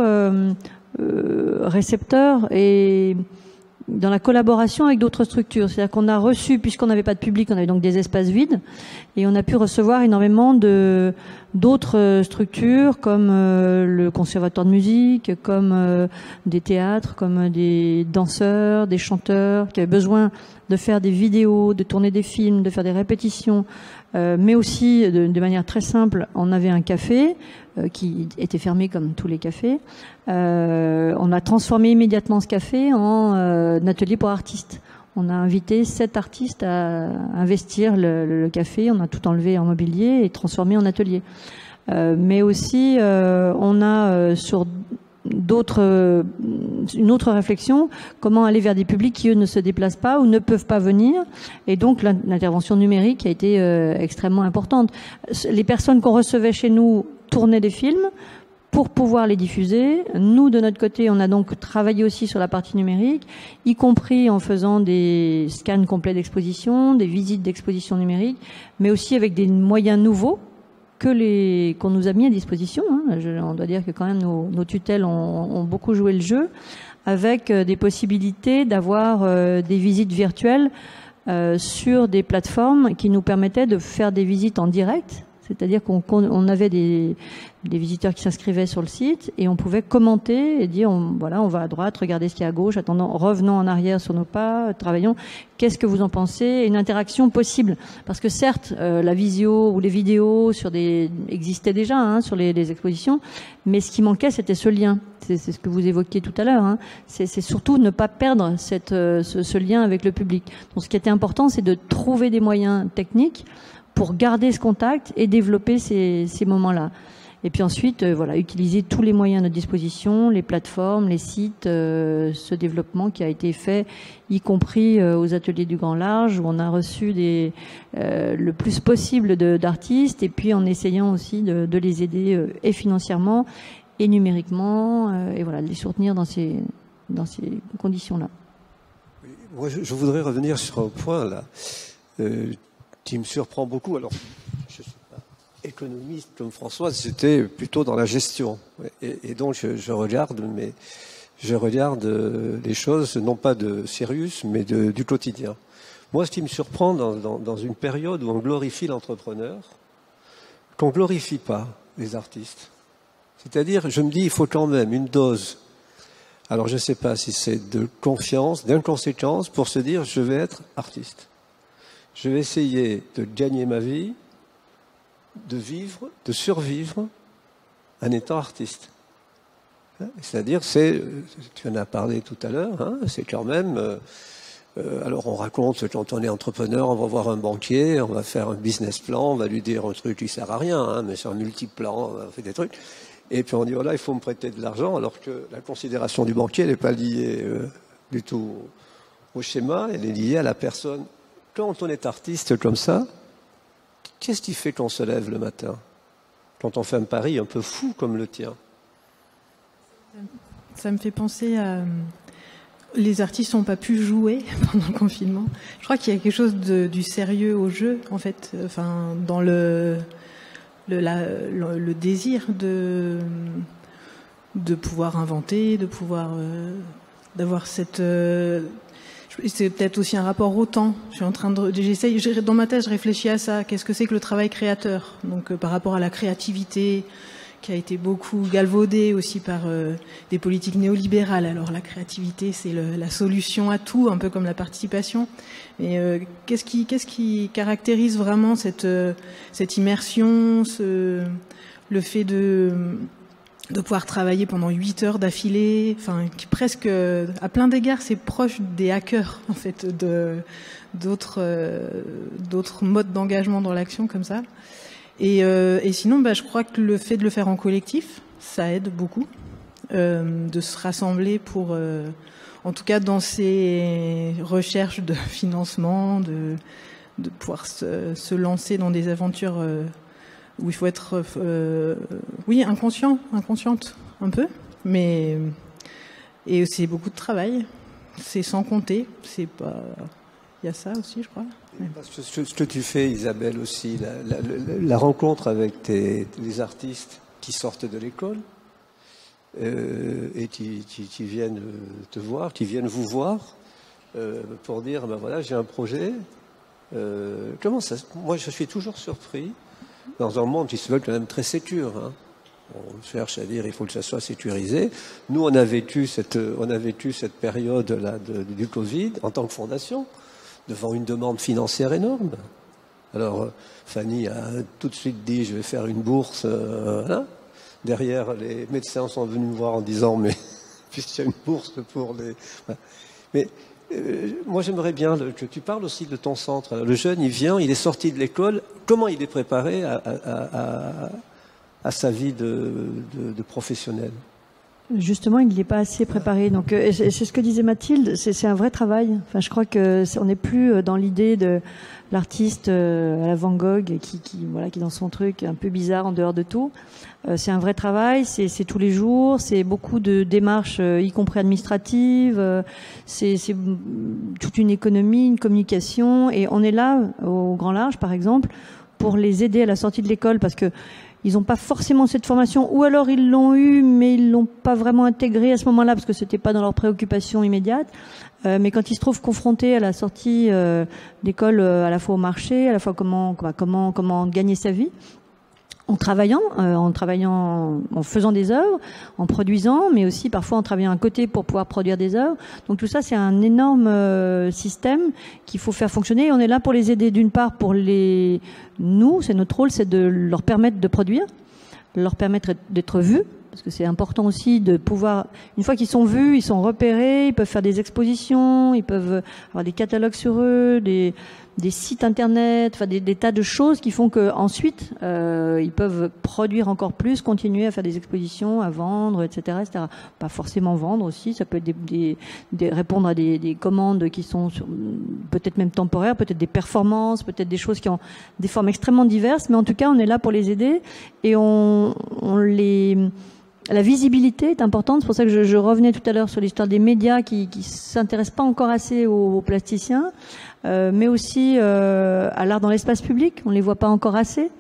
récepteur et dans la collaboration avec d'autres structures. C'est-à-dire qu'on a reçu, puisqu'on n'avait pas de public, on avait donc des espaces vides, et on a pu recevoir énormément d'autres structures, comme le conservatoire de musique, comme des théâtres, comme des danseurs, des chanteurs, qui avaient besoin de faire des vidéos, de tourner des films, de faire des répétitions, mais aussi, de manière très simple, on avait un café qui était fermé comme tous les cafés. On a transformé immédiatement ce café en atelier pour artistes. On a invité 7 artistes à investir le café. On a tout enlevé en mobilier et transformé en atelier. Mais aussi, on a sur une autre réflexion, comment aller vers des publics qui, eux, ne se déplacent pas ou ne peuvent pas venir. Et donc, l'intervention numérique a été extrêmement importante. Les personnes qu'on recevait chez nous tournaient des films pour pouvoir les diffuser. Nous, de notre côté, on a donc travaillé aussi sur la partie numérique, y compris en faisant des scans complets d'exposition, des visites d'exposition numérique, mais aussi avec des moyens nouveaux qu'on nous a mis à disposition. On doit dire que quand même nos tutelles ont beaucoup joué le jeu, avec des possibilités d'avoir des visites virtuelles sur des plateformes qui nous permettaient de faire des visites en direct. C'est-à-dire qu'on avait des visiteurs qui s'inscrivaient sur le site et on pouvait commenter et dire on va à droite, regardez ce qu'il y a à gauche, revenons en arrière sur nos pas, travaillons. Qu'est-ce que vous en pensez? Une interaction possible, parce que certes la visio ou les vidéos existaient déjà sur les expositions, mais ce qui manquait c'était ce lien. C'est ce que vous évoquiez tout à l'heure. C'est surtout ne pas perdre ce lien avec le public. Donc ce qui était important, c'est de trouver des moyens techniques pour garder ce contact et développer ces moments-là. Et puis ensuite, utiliser tous les moyens à notre disposition, les plateformes, les sites, ce développement qui a été fait, y compris aux ateliers du Grand Large, où on a reçu le plus possible d'artistes, et puis en essayant aussi de les aider et financièrement et numériquement, et de les soutenir dans ces conditions-là. Oui, moi, je voudrais revenir sur un point là. Qui me surprend beaucoup. Alors, je sais pas. économiste comme Françoise, j'étais plutôt dans la gestion. Et donc je regarde les choses, non pas de Sirius, mais du quotidien. Moi, ce qui me surprend dans une période où on glorifie l'entrepreneur, qu'on ne glorifie pas les artistes. C'est-à-dire, je me dis, il faut quand même une dose. Alors, je ne sais pas si c'est de confiance, d'inconséquence, pour se dire, je vais être artiste. Je vais essayer de gagner ma vie, de vivre, de survivre en étant artiste. C'est-à-dire, tu en as parlé tout à l'heure, hein, c'est quand même... alors on raconte, quand on est entrepreneur, on va voir un banquier, on va faire un business plan, on va lui dire un truc qui sert à rien, hein, mais c'est un multiplan, on fait des trucs. Et puis on dit, voilà, il faut me prêter de l'argent, alors que la considération du banquier n'est pas liée du tout au schéma, elle est liée à la personne. Quand on est artiste comme ça, qu'est-ce qui fait qu'on se lève le matin? Quand on fait un pari un peu fou comme le tien. Ça me fait penser à... Les artistes n'ont pas pu jouer pendant le confinement. Je crois qu'il y a quelque chose du sérieux au jeu, en fait, enfin, dans le désir de pouvoir inventer, de pouvoir d'avoir cette. C'est peut-être aussi un rapport au temps. Je suis en train dans ma tête, je réfléchis à ça. Qu'est-ce que c'est que le travail créateur? Donc, par rapport à la créativité, qui a été beaucoup galvaudée aussi par des politiques néolibérales. Alors la créativité, c'est la solution à tout, un peu comme la participation. Et qu'est-ce qui caractérise vraiment cette immersion, le fait de pouvoir travailler pendant 8 heures d'affilée, enfin, qui presque, à plein d'égards, c'est proche des hackers, en fait, d'autres modes d'engagement dans l'action comme ça. Et sinon, je crois que le fait de le faire en collectif, ça aide beaucoup, de se rassembler pour, en tout cas dans ces recherches de financement, de pouvoir se lancer dans des aventures où il faut être, inconsciente un peu, mais et c'est beaucoup de travail, c'est sans compter, c'est pas, il y a ça aussi, je crois. Parce que ce que tu fais, Isabelle, aussi, la rencontre avec les artistes qui sortent de l'école et qui viennent te voir, qui viennent vous voir pour dire, ben voilà, j'ai un projet. Comment ça? Moi, je suis toujours surpris dans un monde qui se veut quand même très sécure. Hein. On cherche à dire, il faut que ça soit sécurisé. Nous, on a vécu cette période-là du Covid en tant que fondation, devant une demande financière énorme. Alors, Fanny a tout de suite dit, je vais faire une bourse. Voilà. Derrière, les médecins sont venus me voir en disant, mais puisqu'il y a une bourse pour les... Voilà. Mais moi, j'aimerais bien que tu parles aussi de ton centre. Alors, le jeune, il vient, il est sorti de l'école. Comment il est préparé à sa vie de professionnel? Justement, il n'est pas assez préparé. Donc, c'est ce que disait Mathilde. C'est un vrai travail. Enfin, je crois que on n'est plus dans l'idée de l'artiste à la Van Gogh qui est dans son truc un peu bizarre en dehors de tout. C'est un vrai travail. C'est tous les jours. C'est beaucoup de démarches, y compris administratives. C'est toute une économie, une communication. Et on est là au Grand Large, par exemple, pour les aider à la sortie de l'école, parce que ils n'ont pas forcément cette formation, ou alors ils l'ont eu, mais ils l'ont pas vraiment intégrée à ce moment-là, parce que c'était pas dans leurs préoccupations immédiates. Mais quand ils se trouvent confrontés à la sortie d'école, à la fois au marché, à la fois comment gagner sa vie, en travaillant, en faisant des œuvres, en produisant, mais aussi parfois en travaillant à côté pour pouvoir produire des œuvres. Donc tout ça, c'est un énorme système qu'il faut faire fonctionner. Et on est là pour les aider, d'une part, nous, c'est notre rôle, c'est de leur permettre de produire, leur permettre d'être vus, parce que c'est important aussi de pouvoir, une fois qu'ils sont vus, ils sont repérés, ils peuvent faire des expositions, ils peuvent avoir des catalogues sur eux, des sites internet, enfin des tas de choses qui font que ensuite ils peuvent produire encore plus, continuer à faire des expositions, à vendre, etc., etc. Pas forcément vendre aussi, ça peut être répondre à des commandes qui sont peut-être même temporaires, peut-être des performances, peut-être des choses qui ont des formes extrêmement diverses, mais en tout cas on est là pour les aider et la visibilité est importante. C'est pour ça que je revenais tout à l'heure sur l'histoire des médias qui s'intéressent pas encore assez aux plasticiens, mais aussi à l'art dans l'espace public. On les voit pas encore assez.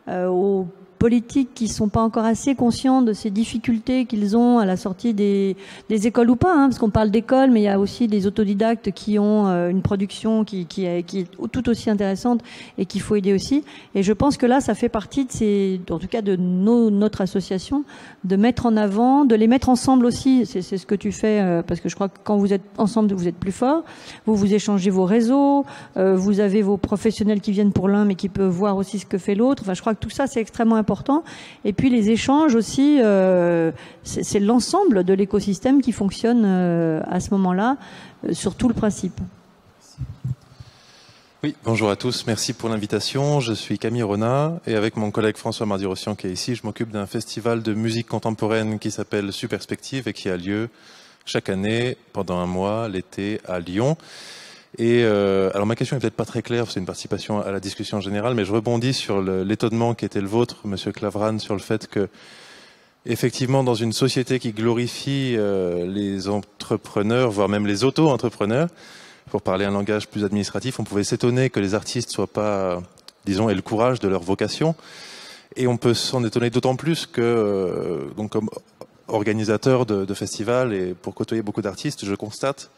aux politiques qui sont pas encore assez conscients de ces difficultés qu'ils ont à la sortie des écoles ou pas, hein, parce qu'on parle d'écoles, mais il y a aussi des autodidactes qui ont une production qui est tout aussi intéressante et qu'il faut aider aussi. Et je pense que là, ça fait partie en tout cas de notre association, de mettre en avant, de les mettre ensemble aussi. C'est ce que tu fais, parce que je crois que quand vous êtes ensemble, vous êtes plus fort. Vous échangez vos réseaux, vous avez vos professionnels qui viennent pour l'un, mais qui peuvent voir aussi ce que fait l'autre. Enfin, je crois que tout ça, c'est extrêmement important. Et puis les échanges aussi, c'est l'ensemble de l'écosystème qui fonctionne à ce moment-là, sur tout le principe. Oui, bonjour à tous, merci pour l'invitation. Je suis Camille Renat et avec mon collègue François Mardi-Rossian qui est ici, je m'occupe d'un festival de musique contemporaine qui s'appelle Superspective et qui a lieu chaque année pendant un mois, l'été, à Lyon. Et alors ma question est peut-être pas très claire, c'est une participation à la discussion générale, mais je rebondis sur l'étonnement qui était le vôtre, Monsieur Clavran, sur le fait que, effectivement, dans une société qui glorifie les entrepreneurs, voire même les auto-entrepreneurs, pour parler un langage plus administratif, on pouvait s'étonner que les artistes soient pas, disons, aient le courage de leur vocation. Et on peut s'en étonner d'autant plus que, donc comme organisateur de festivals et pour côtoyer beaucoup d'artistes, je constate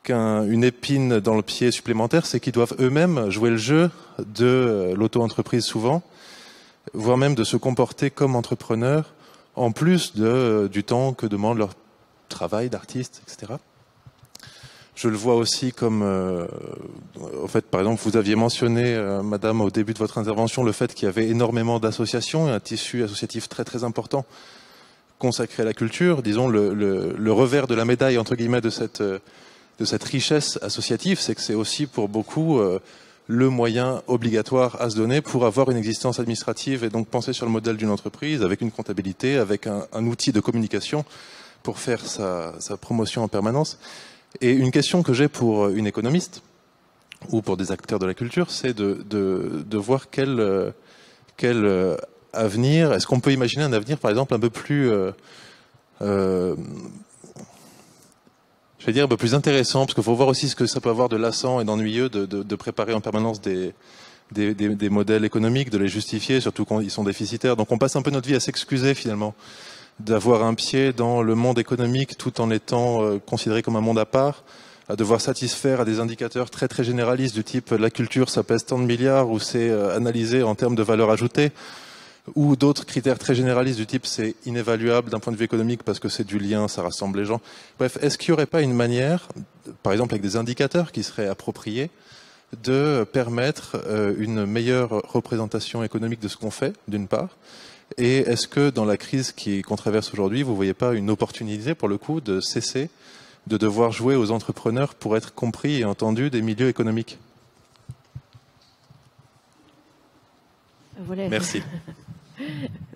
qu'une épine dans le pied supplémentaire, c'est qu'ils doivent eux-mêmes jouer le jeu de l'auto-entreprise souvent, voire même de se comporter comme entrepreneurs, en plus du temps que demande leur travail d'artiste, etc. Je le vois aussi comme, en fait, par exemple, vous aviez mentionné, Madame, au début de votre intervention, le fait qu'il y avait énormément d'associations et un tissu associatif très très important consacré à la culture. Disons, le revers de la médaille, entre guillemets, de cette richesse associative, c'est que c'est aussi pour beaucoup le moyen obligatoire à se donner pour avoir une existence administrative et donc penser sur le modèle d'une entreprise avec une comptabilité, avec un outil de communication pour faire sa promotion en permanence. Et une question que j'ai pour une économiste ou pour des acteurs de la culture, c'est de voir quel avenir, est-ce qu'on peut imaginer un avenir par exemple un peu plus je vais dire un peu plus intéressant, parce qu'il faut voir aussi ce que ça peut avoir de lassant et d'ennuyeux de préparer en permanence des modèles économiques, de les justifier, surtout quand ils sont déficitaires. Donc on passe un peu notre vie à s'excuser finalement d'avoir un pied dans le monde économique tout en étant considéré comme un monde à part, à devoir satisfaire à des indicateurs très très généralistes du type la culture ça pèse tant de milliards ou c'est analysé en termes de valeur ajoutée, ou d'autres critères très généralistes du type c'est inévaluable d'un point de vue économique parce que c'est du lien, ça rassemble les gens. Bref, est-ce qu'il n'y aurait pas une manière, par exemple avec des indicateurs qui seraient appropriés, de permettre une meilleure représentation économique de ce qu'on fait, d'une part, et est-ce que dans la crise qu'on traverse aujourd'hui, vous ne voyez pas une opportunité pour le coup de cesser de devoir jouer aux entrepreneurs pour être compris et entendu des milieux économiques? Voilà. Merci.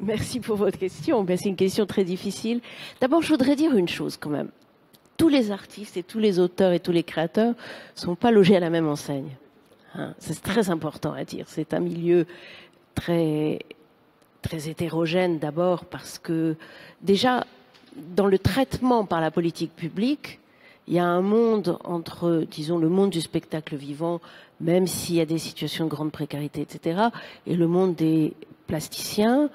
Merci pour votre question. Ben, c'est une question très difficile. D'abord, je voudrais dire une chose quand même. Tous les artistes et tous les auteurs et tous les créateurs ne sont pas logés à la même enseigne. Hein, c'est très important à dire. C'est un milieu très, très hétérogène d'abord parce que déjà, dans le traitement par la politique publique, il y a un monde entre, disons, le monde du spectacle vivant, même s'il y a des situations de grande précarité, etc., et le monde des plasticiens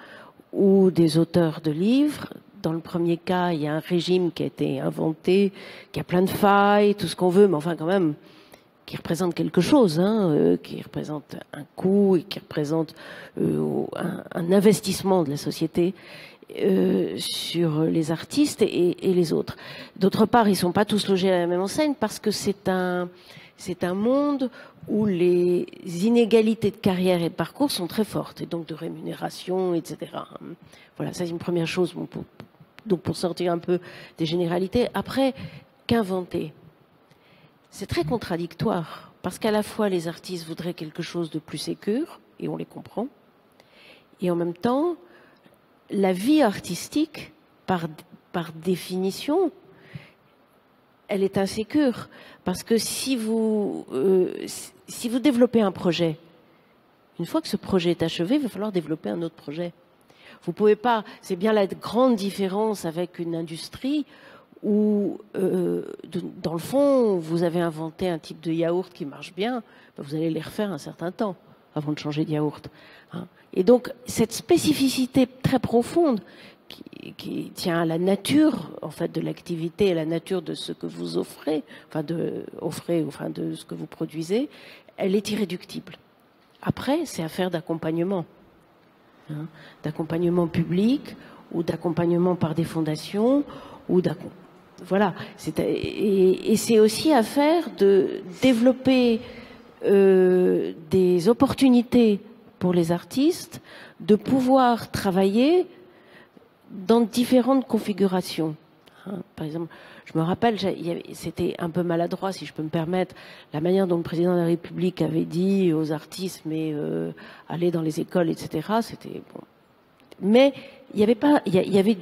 ou des auteurs de livres. Dans le premier cas, il y a un régime qui a été inventé, qui a plein de failles, tout ce qu'on veut, mais enfin quand même, qui représente quelque chose, hein, qui représente un coût et qui représente un investissement de la société sur les artistes et les autres. D'autre part, ils ne sont pas tous logés à la même enseigne parce que c'est un monde où les inégalités de carrière et de parcours sont très fortes, et donc de rémunération, etc. Voilà, ça c'est une première chose, donc pour sortir un peu des généralités. Après, qu'inventer? C'est très contradictoire, parce qu'à la fois les artistes voudraient quelque chose de plus sécure, et on les comprend, et en même temps, la vie artistique, par définition, elle est insécure. Parce que si vous développez un projet, une fois que ce projet est achevé, il va falloir développer un autre projet. Vous pouvez pas, c'est bien la grande différence avec une industrie où, dans le fond, vous avez inventé un type de yaourt qui marche bien, ben vous allez les refaire un certain temps avant de changer de yaourt. Hein. Et donc, cette spécificité très profonde qui tient à la nature, en fait, de l'activité, à la nature de ce que vous offrez, enfin de ce que vous produisez, elle est irréductible. Après, c'est affaire d'accompagnement, hein, d'accompagnement public ou d'accompagnement par des fondations ou voilà. Et c'est aussi affaire de développer des opportunités pour les artistes de pouvoir travailler dans différentes configurations. Hein, par exemple, je me rappelle, c'était un peu maladroit, si je peux me permettre, la manière dont le président de la République avait dit aux artistes, mais aller dans les écoles, etc. C'était bon. Mais il y avait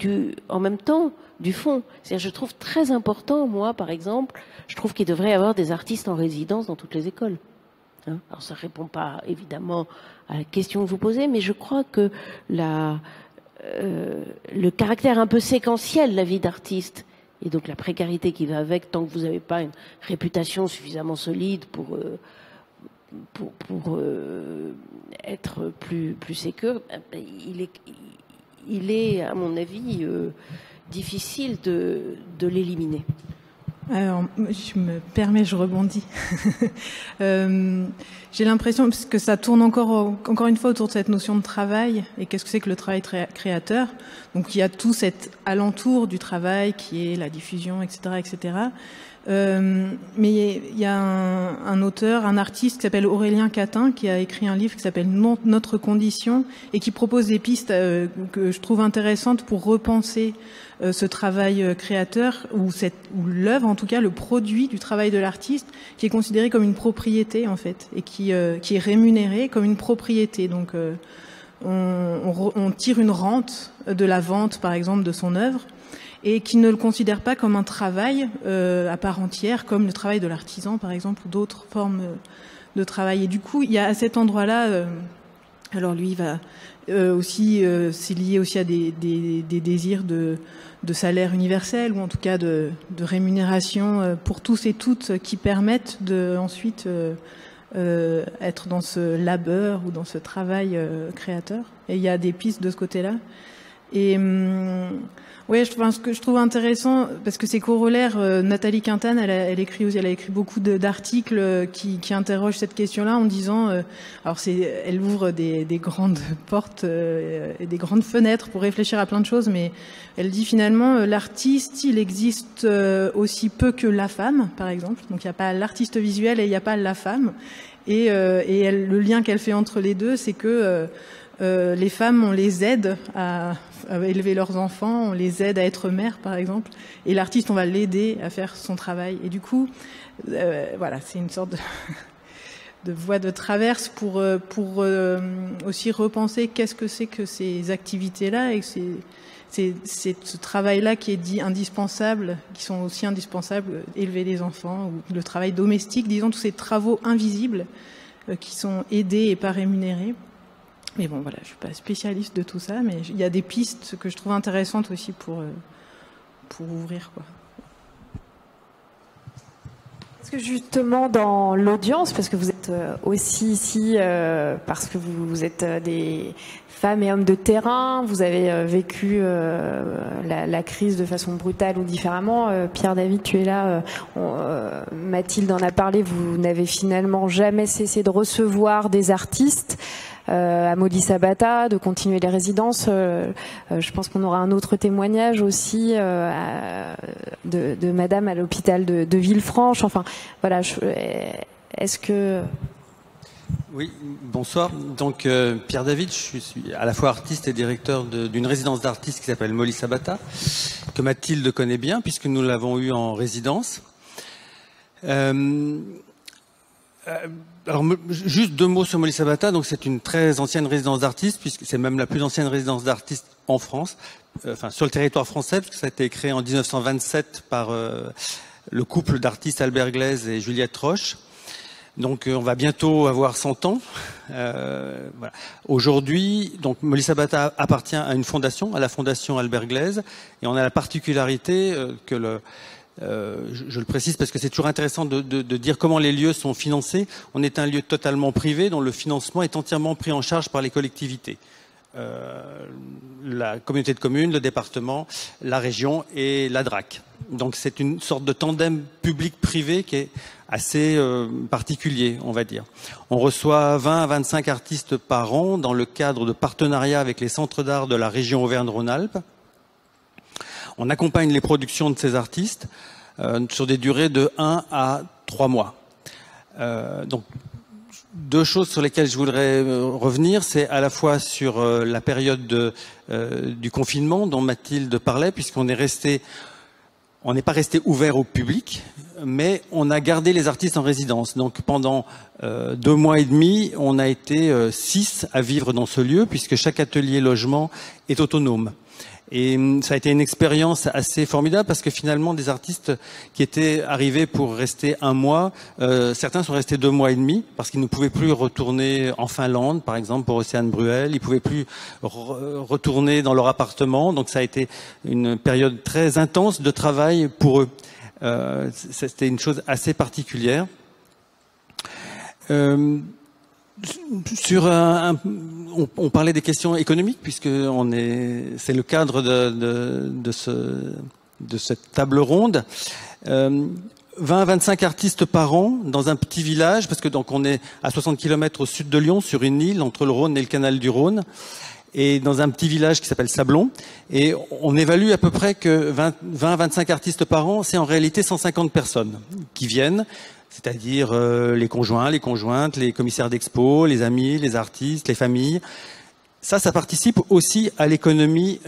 en même temps du fond. C'est-à-dire, je trouve très important, moi, par exemple, je trouve qu'il devrait y avoir des artistes en résidence dans toutes les écoles. Hein, alors, ça répond pas évidemment à la question que vous posez, mais je crois que le caractère un peu séquentiel de la vie d'artiste et donc la précarité qui va avec, tant que vous n'avez pas une réputation suffisamment solide pour être plus sécure, il est à mon avis difficile de l'éliminer. Alors, je me permets, je rebondis. J'ai l'impression que ça tourne encore une fois autour de cette notion de travail et qu'est-ce que c'est que le travail créateur. Donc, il y a tout cet alentour du travail qui est la diffusion, etc., etc. Mais il y a un auteur, un artiste qui s'appelle Aurélien Catin, qui a écrit un livre qui s'appelle Notre condition et qui propose des pistes que je trouve intéressantes pour repenser ce travail créateur ou l'œuvre, en tout cas le produit du travail de l'artiste, qui est considéré comme une propriété en fait et qui est rémunéré comme une propriété. Donc on tire une rente de la vente, par exemple, de son œuvre, et qui ne le considère pas comme un travail à part entière, comme le travail de l'artisan, par exemple, ou d'autres formes de travail. Et du coup, il y a à cet endroit-là, alors lui, il va aussi, c'est lié aussi à des désirs de salaire universel, ou en tout cas de rémunération pour tous et toutes, qui permettent de ensuite être dans ce labeur ou dans ce travail créateur. Et il y a des pistes de ce côté-là. Et oui, ce que je trouve intéressant, parce que c'est corollaire, Nathalie Quintane, elle a écrit beaucoup d'articles qui interrogent cette question-là en disant, alors elle ouvre des grandes portes et des grandes fenêtres pour réfléchir à plein de choses, mais elle dit finalement, l'artiste, il existe aussi peu que la femme, par exemple. Donc il n'y a pas l'artiste visuel et il n'y a pas la femme. Et le lien qu'elle fait entre les deux, c'est que les femmes, on les aide à élever leurs enfants, on les aide à être mères, par exemple, et l'artiste, on va l'aider à faire son travail. Et du coup, voilà, c'est une sorte de voie de traverse pour aussi repenser qu'est-ce que c'est que ces activités-là et c'est ce travail-là qui est dit indispensable, qui sont aussi indispensables, élever les enfants, ou le travail domestique, disons, tous ces travaux invisibles qui sont aidés et pas rémunérés. Mais bon, voilà, je suis pas spécialiste de tout ça, mais il y a des pistes que je trouve intéressantes aussi pour ouvrir, quoi. Est-ce que justement dans l'audience, parce que vous êtes aussi ici, parce que vous êtes des femmes et hommes de terrain, vous avez vécu la crise de façon brutale ou différemment. Pierre-David, tu es là, Mathilde en a parlé, vous n'avez finalement jamais cessé de recevoir des artistes. À Molly Sabata, de continuer les résidences. Je pense qu'on aura un autre témoignage aussi de Madame à l'hôpital de Villefranche. Enfin, voilà. Est-ce que... Oui, bonsoir. Donc Pierre David, je suis à la fois artiste et directeur d'une résidence d'artistes qui s'appelle Molly Sabata, que Mathilde connaît bien puisque nous l'avons eu en résidence. Alors, juste 2 mots sur Molly Sabata. Donc, c'est une très ancienne résidence d'artistes, puisque c'est même la plus ancienne résidence d'artistes en France, enfin sur le territoire français, puisque ça a été créé en 1927 par le couple d'artistes Albert Glaise et Juliette Roche. Donc, on va bientôt avoir 100 ans. Voilà. Aujourd'hui, donc Molly Sabata appartient à une fondation, à la fondation Albert Glaise, et on a la particularité que Je le précise parce que c'est toujours intéressant de dire comment les lieux sont financés. On est un lieu totalement privé dont le financement est entièrement pris en charge par les collectivités. La communauté de communes, le département, la région et la DRAC. Donc c'est une sorte de tandem public-privé qui est assez particulier, on va dire. On reçoit 20 à 25 artistes par an dans le cadre de partenariats avec les centres d'art de la région Auvergne-Rhône-Alpes. On accompagne les productions de ces artistes sur des durées de 1 à 3 mois. Donc, deux choses sur lesquelles je voudrais revenir, c'est à la fois sur la période du confinement dont Mathilde parlait, puisqu'on n'est pas resté ouvert au public, mais on a gardé les artistes en résidence. Donc pendant 2 mois et demi, on a été 6 à vivre dans ce lieu, puisque chaque atelier logement est autonome. Et ça a été une expérience assez formidable parce que finalement des artistes qui étaient arrivés pour rester 1 mois, certains sont restés 2 mois et demi parce qu'ils ne pouvaient plus retourner en Finlande, par exemple pour Océane Bruel, ils ne pouvaient plus retourner dans leur appartement, donc ça a été une période très intense de travail pour eux. C'était une chose assez particulière. On parlait des questions économiques puisque c'est le cadre de cette table ronde. 20 à 25 artistes par an dans un petit village parce que donc on est à 60 km au sud de Lyon sur une île entre le Rhône et le canal du Rhône et dans un petit village qui s'appelle Sablon et on évalue à peu près que 20 à 25 artistes par an, c'est en réalité 150 personnes qui viennent. C'est-à-dire les conjoints, les conjointes, les commissaires d'expo, les amis, les artistes, les familles. Ça participe aussi à l'économie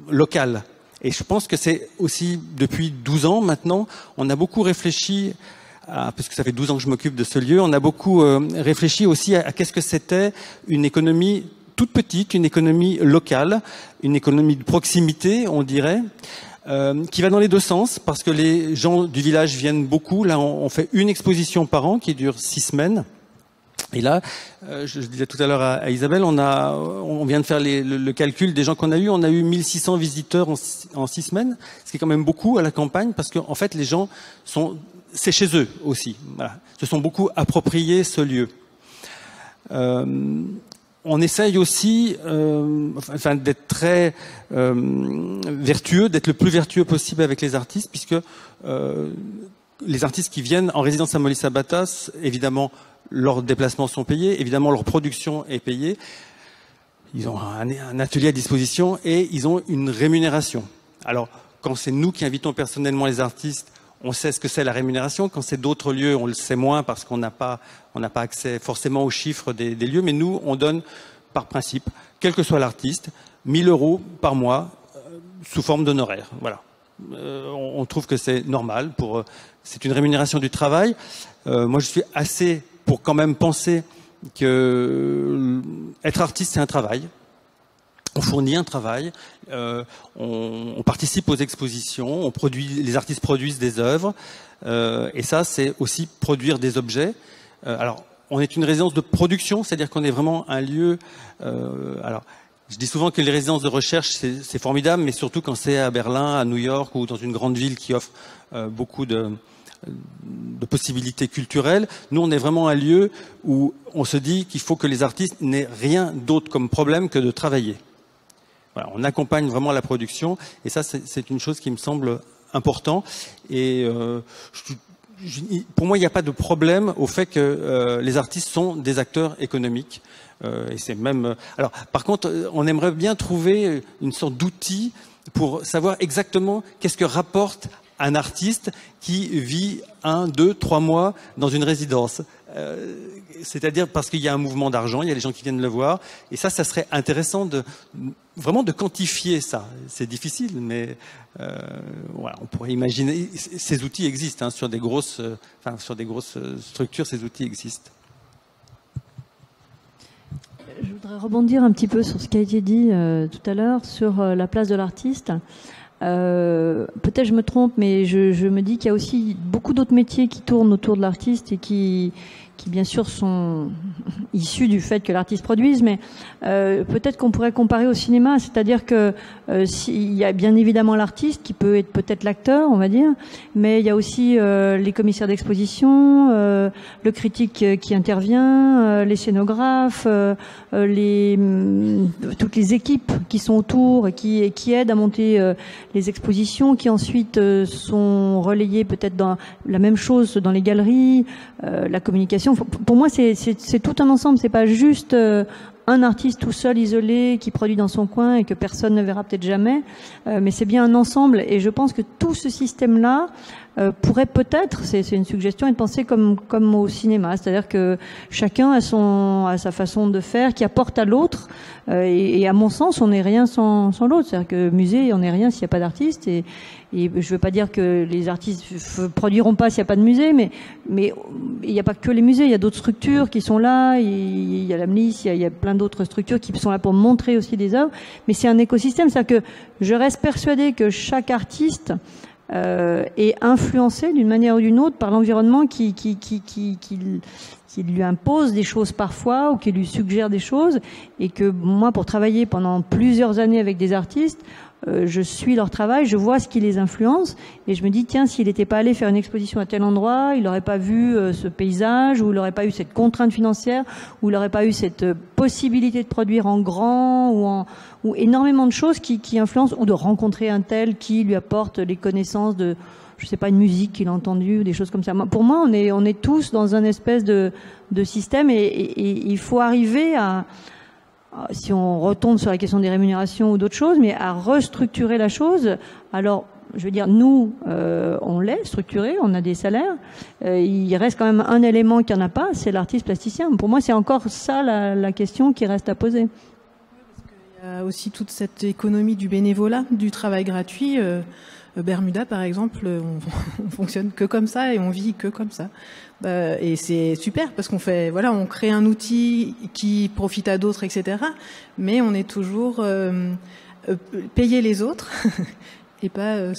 locale. Et je pense que c'est aussi, depuis 12 ans maintenant, on a beaucoup réfléchi, parce que ça fait 12 ans que je m'occupe de ce lieu, on a beaucoup réfléchi aussi à qu'est-ce que c'était une économie toute petite, une économie locale, une économie de proximité, on dirait, qui va dans les deux sens parce que les gens du village viennent beaucoup. Là, on fait une exposition par an qui dure 6 semaines. Et là, je disais tout à l'heure à Isabelle, on vient de faire le calcul des gens qu'on a eu. On a eu 1600 visiteurs en 6 semaines, ce qui est quand même beaucoup à la campagne parce qu'en fait, les gens c'est chez eux aussi. Voilà. Se sont beaucoup appropriés ce lieu. On essaye aussi d'être très vertueux, d'être le plus vertueux possible avec les artistes, puisque les artistes qui viennent en résidence à Molly Sabatas, évidemment, leurs déplacements sont payés, évidemment, leur production est payée. Ils ont un atelier à disposition et ils ont une rémunération. Alors, quand c'est nous qui invitons personnellement les artistes, on sait ce que c'est la rémunération. Quand c'est d'autres lieux, on le sait moins parce qu'on n'a pas accès forcément aux chiffres des lieux. Mais nous, on donne par principe, quel que soit l'artiste, 1 000 € par mois sous forme d'honoraires. Voilà. On trouve que c'est normal. C'est une rémunération du travail. Moi, je suis assez pour quand même penser que être artiste, c'est un travail. On fournit un travail, on participe aux expositions, les artistes produisent des œuvres, et ça, c'est aussi produire des objets. Alors, on est une résidence de production, c'est-à-dire qu'on est vraiment un lieu. Alors, je dis souvent que les résidences de recherche, c'est formidable, mais surtout quand c'est à Berlin, à New York ou dans une grande ville qui offre beaucoup de possibilités culturelles. Nous, on est vraiment un lieu où on se dit qu'il faut que les artistes n'aient rien d'autre comme problème que de travailler. Voilà, on accompagne vraiment la production et ça c'est une chose qui me semble important et pour moi il n'y a pas de problème au fait que les artistes sont des acteurs économiques et c'est même alors par contre on aimerait bien trouver une sorte d'outil pour savoir exactement qu'est-ce que rapporte un artiste qui vit 1, 2, 3 mois dans une résidence. C'est-à-dire parce qu'il y a un mouvement d'argent, il y a les gens qui viennent le voir, et ça serait intéressant vraiment de quantifier ça. C'est difficile, mais voilà, on pourrait imaginer. Ces outils existent sur des grosses structures. Ces outils existent. Je voudrais rebondir un petit peu sur ce qui a été dit tout à l'heure sur la place de l'artiste. Peut-être je me trompe, mais je me dis qu'il y a aussi beaucoup d'autres métiers qui tournent autour de l'artiste et qui bien sûr sont issus du fait que l'artiste produise, mais peut-être qu'on pourrait comparer au cinéma, c'est-à-dire que il y a bien évidemment l'artiste qui peut être peut-être l'acteur, on va dire, mais il y a aussi les commissaires d'exposition, le critique qui intervient, les scénographes, toutes les équipes qui sont autour et qui aident à monter les expositions, qui ensuite sont relayées peut-être dans la même chose dans les galeries, la communication. Pour moi, c'est tout un ensemble. C'est pas juste un artiste tout seul, isolé, qui produit dans son coin et que personne ne verra peut-être jamais. Mais c'est bien un ensemble. Et je pense que tout ce système-là pourrait peut-être, c'est une suggestion, être pensé comme au cinéma. C'est-à-dire que chacun a sa façon de faire qui apporte à l'autre. Et à mon sens, on n'est rien sans l'autre. C'est-à-dire que musée, on n'est rien s'il n'y a pas d'artiste. Et je ne veux pas dire que les artistes produiront pas s'il n'y a pas de musée, mais il n'y a pas que les musées, il y a d'autres structures qui sont là, il y a l'AMLIS, il y a plein d'autres structures qui sont là pour montrer aussi des œuvres, mais c'est un écosystème, c'est-à-dire que je reste persuadée que chaque artiste est influencé d'une manière ou d'une autre par l'environnement qui lui impose des choses parfois ou qui lui suggère des choses, et que moi, pour travailler pendant plusieurs années avec des artistes, je suis leur travail, je vois ce qui les influence, et je me dis, tiens, s'il n'était pas allé faire une exposition à tel endroit, il n'aurait pas vu ce paysage, ou il n'aurait pas eu cette contrainte financière, ou il n'aurait pas eu cette possibilité de produire en grand, ou énormément de choses qui influencent, ou de rencontrer un tel qui lui apporte les connaissances de, je sais pas, une musique qu'il a entendue, ou des choses comme ça. Pour moi, on est tous dans un espèce de système, et il faut arriver à, si on retombe sur la question des rémunérations ou d'autres choses, mais à restructurer la chose. Alors, je veux dire, nous, on l'est structuré, on a des salaires. Il reste quand même un élément qu'il n'y en a pas, c'est l'artiste plasticien. Pour moi, c'est encore ça la question qui reste à poser. Il y a aussi toute cette économie du bénévolat, du travail gratuit. Bermuda, par exemple, on fonctionne que comme ça et on vit que comme ça. Et c'est super parce on crée un outil qui profite à d'autres, etc. Mais on est toujours payer les autres et pas les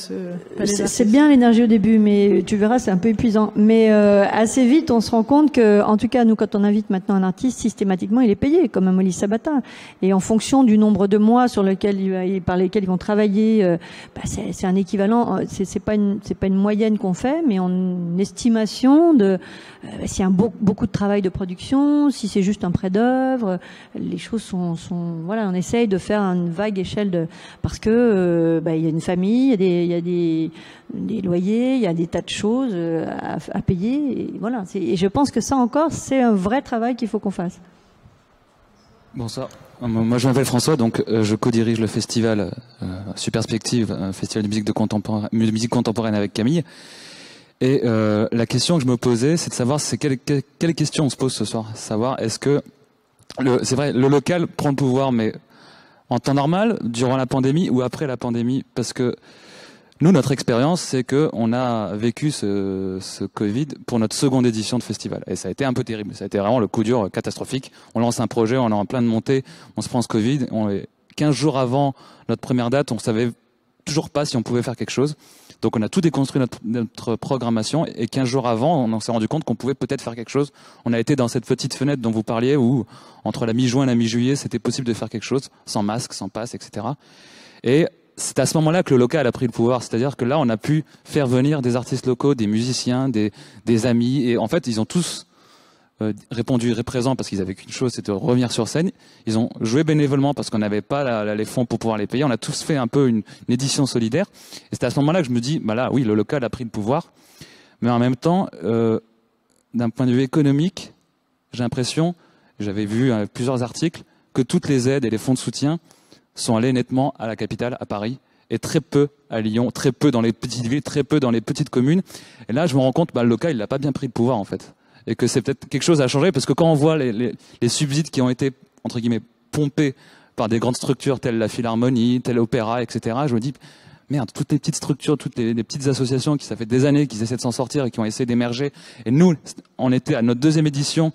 c'est bien l'énergie au début, mais tu verras, c'est un peu épuisant. Mais assez vite, on se rend compte que, en tout cas, nous, quand on invite maintenant un artiste, systématiquement, il est payé, comme un Molly Sabata. Et en fonction du nombre de mois par lesquels ils vont travailler, c'est un équivalent. C'est pas une moyenne qu'on fait, mais une estimation de s'il y a beaucoup de travail de production, si c'est juste un prêt d'œuvre. Les choses sont voilà, on essaye de faire une vague échelle parce que il y a une famille. Il y a des loyers, il y a des tas de choses à payer. Et voilà. Et je pense que ça encore, c'est un vrai travail qu'il faut qu'on fasse. Bonsoir. Moi, je m'appelle François, donc je co-dirige le festival Superspective, un festival de musique contemporaine avec Camille. Et la question que je me posais, c'est de savoir quelle question on se pose ce soir. Savoir est-ce que c'est vrai, le local prend le pouvoir, mais en temps normal, durant la pandémie ou après la pandémie, parce que nous, notre expérience, c'est que on a vécu ce Covid pour notre seconde édition de festival. Et ça a été un peu terrible. Ça a été vraiment le coup dur catastrophique. On lance un projet, on est en plein de montée, on se prend ce Covid. 15 jours avant notre première date, on savait toujours pas si on pouvait faire quelque chose. Donc on a tout déconstruit notre programmation, et 15 jours avant, on s'est rendu compte qu'on pouvait peut-être faire quelque chose. On a été dans cette petite fenêtre dont vous parliez, où entre la mi-juin et la mi-juillet, c'était possible de faire quelque chose, sans masque, sans passe, etc. Et c'est à ce moment-là que le local a pris le pouvoir. C'est-à-dire que là, on a pu faire venir des artistes locaux, des musiciens, des amis, et en fait, ils ont tous répondu présent parce qu'ils avaient qu'une chose, c'était de revenir sur scène. Ils ont joué bénévolement parce qu'on n'avait pas les fonds pour pouvoir les payer. On a tous fait un peu une édition solidaire. Et c'est à ce moment-là que je me dis, là, oui, le local a pris le pouvoir. Mais en même temps, d'un point de vue économique, j'ai l'impression, j'avais vu plusieurs articles, que toutes les aides et les fonds de soutien sont allés nettement à la capitale, à Paris, et très peu à Lyon, très peu dans les petites villes, très peu dans les petites communes. Et là, je me rends compte, le local, il n'a pas bien pris le pouvoir, en fait. Et que c'est peut-être quelque chose à changer, parce que quand on voit les subsides qui ont été, entre guillemets, pompés par des grandes structures telles la Philharmonie, telle l'Opéra, etc., je me dis, merde, toutes les petites structures, toutes les petites associations ça fait des années qu'ils essaient de s'en sortir et qui ont essayé d'émerger. Et nous, on était à notre deuxième édition,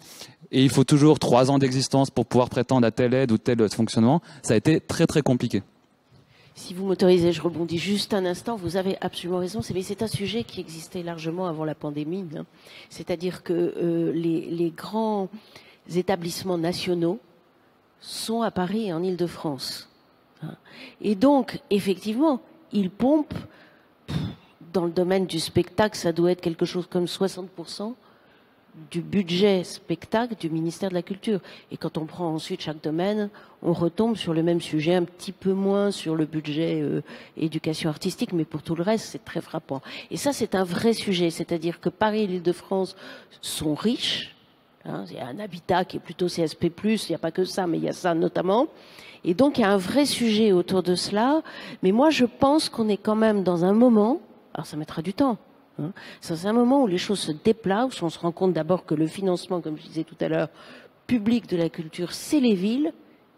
et il faut toujours 3 ans d'existence pour pouvoir prétendre à telle aide ou tel fonctionnement. Ça a été très très compliqué. Si vous m'autorisez, je rebondis juste un instant. Vous avez absolument raison. C'est un sujet qui existait largement avant la pandémie. Hein. C'est-à-dire que les grands établissements nationaux sont à Paris et en Île-de-France. Hein. Et donc, effectivement, ils pompent, dans le domaine du spectacle, ça doit être quelque chose comme 60% du budget spectacle du ministère de la Culture. Et quand on prend ensuite chaque domaine, on retombe sur le même sujet, un petit peu moins sur le budget éducation artistique, mais pour tout le reste, c'est très frappant. Et ça, c'est un vrai sujet, c'est-à-dire que Paris et l'Île-de-France sont riches. Hein, il y a un habitat qui est plutôt CSP+, il n'y a pas que ça, mais il y a ça notamment. Et donc, il y a un vrai sujet autour de cela. Mais moi, je pense qu'on est quand même dans un moment, alors ça mettra du temps, hein, c'est un moment où les choses se déplacent, où on se rend compte d'abord que le financement, comme je disais tout à l'heure, public de la culture, c'est les villes.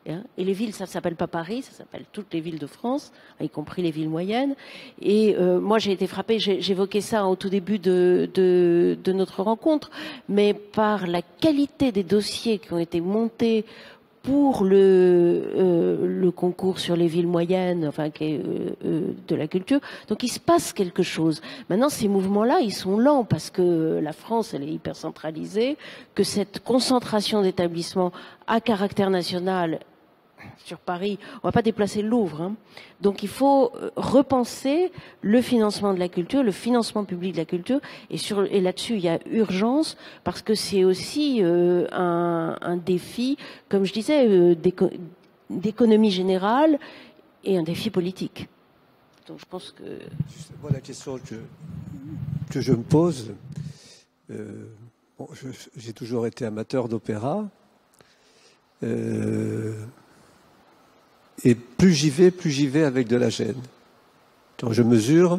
Hein, et les villes, ça ne s'appelle pas Paris, ça s'appelle toutes les villes de France, y compris les villes moyennes. Et moi, j'ai été frappée, j'évoquais ça au tout début de notre rencontre, mais par la qualité des dossiers qui ont été montés pour le concours sur les villes moyennes, enfin, qui est de la culture. Donc, il se passe quelque chose. Maintenant, ces mouvements-là, ils sont lents parce que la France, elle est hyper centralisée, que cette concentration d'établissements à caractère national sur Paris, on va pas déplacer le Louvre. Hein. Donc, il faut repenser le financement de la culture, le financement public de la culture, et là-dessus, il y a urgence parce que c'est aussi un défi, comme je disais, d'économie générale et un défi politique. Donc, je pense que moi, la question que je me pose, j'ai toujours été amateur d'opéra. Et plus j'y vais avec de la gêne. Donc je mesure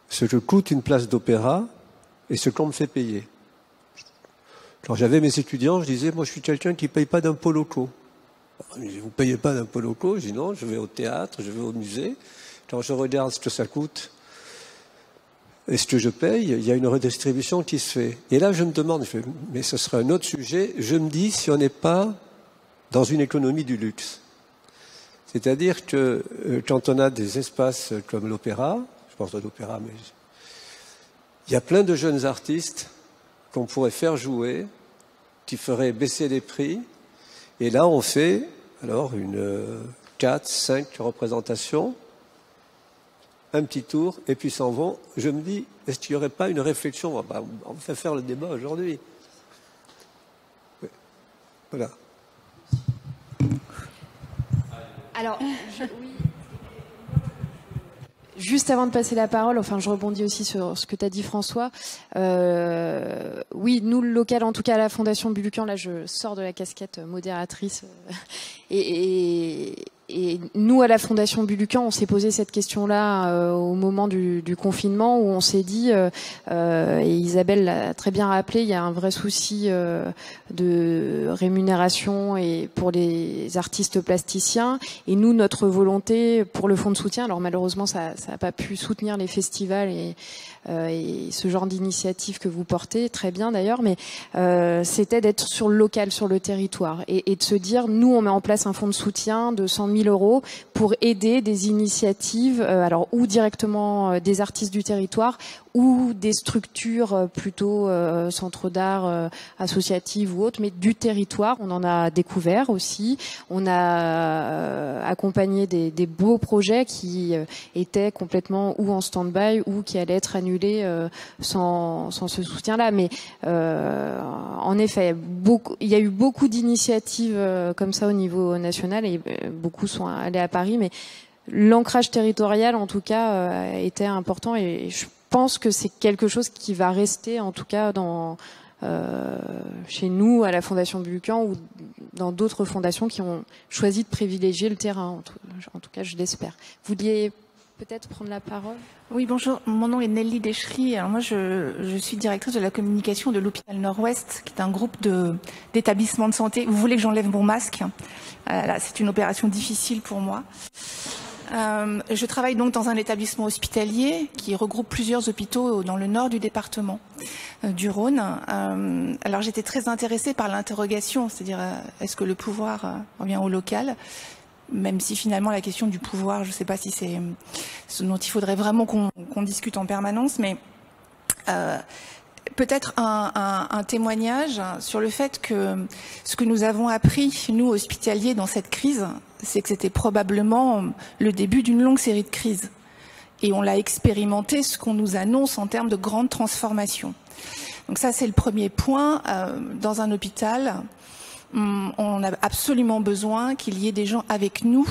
ce que coûte une place d'opéra et ce qu'on me fait payer. Quand j'avais mes étudiants, je disais, moi je suis quelqu'un qui ne paye pas d'impôts locaux. Vous ne payez pas d'impôts locaux? Je dis non, je vais au théâtre, je vais au musée. Quand je regarde ce que ça coûte et ce que je paye, il y a une redistribution qui se fait. Et là je me demande, mais ce serait un autre sujet, je me dis si on n'est pas dans une économie du luxe. C'est-à-dire que quand on a des espaces comme l'opéra, je pense à l'opéra, mais il y a plein de jeunes artistes qu'on pourrait faire jouer, qui feraient baisser les prix, et là on fait alors une 4, 5 représentations, un petit tour, et puis s'en vont. Je me dis, est-ce qu'il n'y aurait pas une réflexion? On va faire le débat aujourd'hui. Voilà. Alors, oui. Juste avant de passer la parole, enfin, je rebondis aussi sur ce que tu as dit, François. Oui, nous, le local, en tout cas à la Fondation Bulucan, là, je sors de la casquette modératrice. Et nous, à la Fondation Bulucan, on s'est posé cette question-là au moment du confinement, où on s'est dit, et Isabelle l'a très bien rappelé, il y a un vrai souci de rémunération et pour les artistes plasticiens. Et nous, notre volonté pour le fonds de soutien, alors malheureusement, ça n'a pas pu soutenir les festivals et ce genre d'initiative que vous portez, très bien d'ailleurs, mais c'était d'être sur le local, sur le territoire, et de se dire, nous, on met en place un fonds de soutien de 100 000 € pour aider des initiatives, alors ou directement des artistes du territoire, ou des structures plutôt centres d'art associatives ou autres, mais du territoire. On en a découvert aussi. On a accompagné des beaux projets qui étaient complètement ou en stand-by ou qui allaient être annulés sans ce soutien-là. Mais en effet, il y a eu beaucoup d'initiatives comme ça au niveau national et beaucoup sont allés à Paris, mais l'ancrage territorial, en tout cas, était important et je pense que c'est quelque chose qui va rester, en tout cas, chez nous, à la Fondation Bulucan ou dans d'autres fondations qui ont choisi de privilégier le terrain. En tout cas, je l'espère. Vous vouliez peut-être prendre la parole? Oui, bonjour. Mon nom est Nelly Deschery. Alors moi, je suis directrice de la communication de l'Hôpital Nord-Ouest, qui est un groupe d'établissements de santé. Vous voulez que j'enlève mon masque? Là, c'est une opération difficile pour moi. Je travaille donc dans un établissement hospitalier qui regroupe plusieurs hôpitaux dans le nord du département du Rhône. Alors j'étais très intéressée par l'interrogation, c'est-à-dire est-ce que le pouvoir revient au local? même si finalement la question du pouvoir, je ne sais pas si c'est ce dont il faudrait vraiment qu'on discute en permanence, mais peut-être un témoignage sur le fait que ce que nous avons appris, nous, hospitaliers, dans cette crise, c'est que c'était probablement le début d'une longue série de crises. Et on l'a expérimenté, ce qu'on nous annonce en termes de grandes transformations. Donc ça, c'est le premier point. Dans un hôpital, on a absolument besoin qu'il y ait des gens avec nous,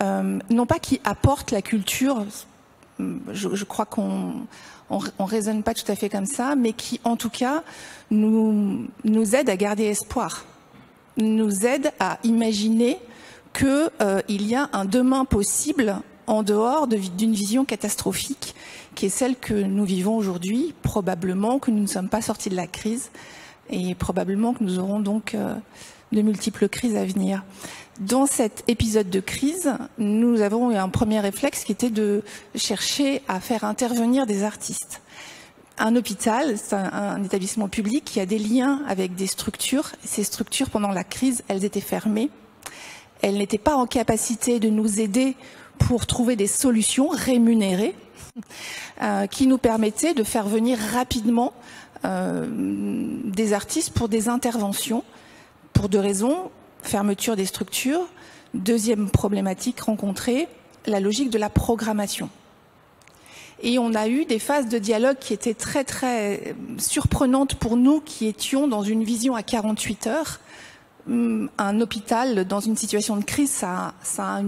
non pas qui apportent la culture, je crois qu'on raisonne pas tout à fait comme ça, mais qui, en tout cas, nous aident à garder espoir, nous aident à imaginer qu'il y a un demain possible en dehors d'une vision catastrophique qui est celle que nous vivons aujourd'hui, probablement que nous ne sommes pas sortis de la crise et probablement que nous aurons donc de multiples crises à venir. Dans cet épisode de crise, nous avons eu un premier réflexe qui était de chercher à faire intervenir des artistes. Un hôpital, c'est un établissement public qui a des liens avec des structures. Ces structures, pendant la crise, elles étaient fermées. Elles n'étaient pas en capacité de nous aider pour trouver des solutions rémunérées qui nous permettaient de faire venir rapidement des artistes pour des interventions, pour deux raisons: fermeture des structures. Deuxième problématique rencontrée, la logique de la programmation. Et on a eu des phases de dialogue qui étaient très très surprenantes pour nous, qui étions dans une vision à 48 heures. Un hôpital dans une situation de crise, ça a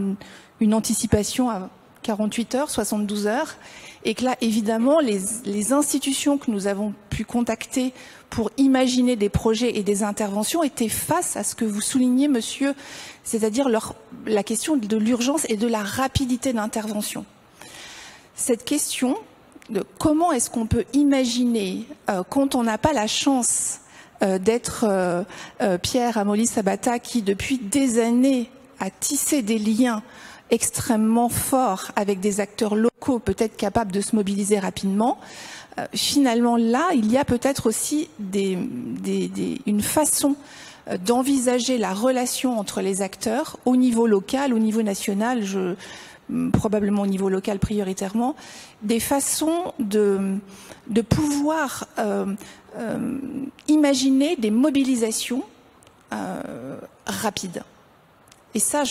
une anticipation à 48 heures, 72 heures, et que là, évidemment, les institutions que nous avons pu contacter pour imaginer des projets et des interventions étaient face à ce que vous soulignez, monsieur, c'est-à-dire la question de l'urgence et de la rapidité d'intervention. Cette question de comment est-ce qu'on peut imaginer, quand on n'a pas la chance d'être Pierre Amolli-Sabata, qui depuis des années a tissé des liens extrêmement forts avec des acteurs locaux, peut-être capables de se mobiliser rapidement. Finalement, là, il y a peut-être aussi une façon d'envisager la relation entre les acteurs au niveau local, au niveau national, probablement au niveau local prioritairement, des façons de pouvoir imaginer des mobilisations rapides. Et ça,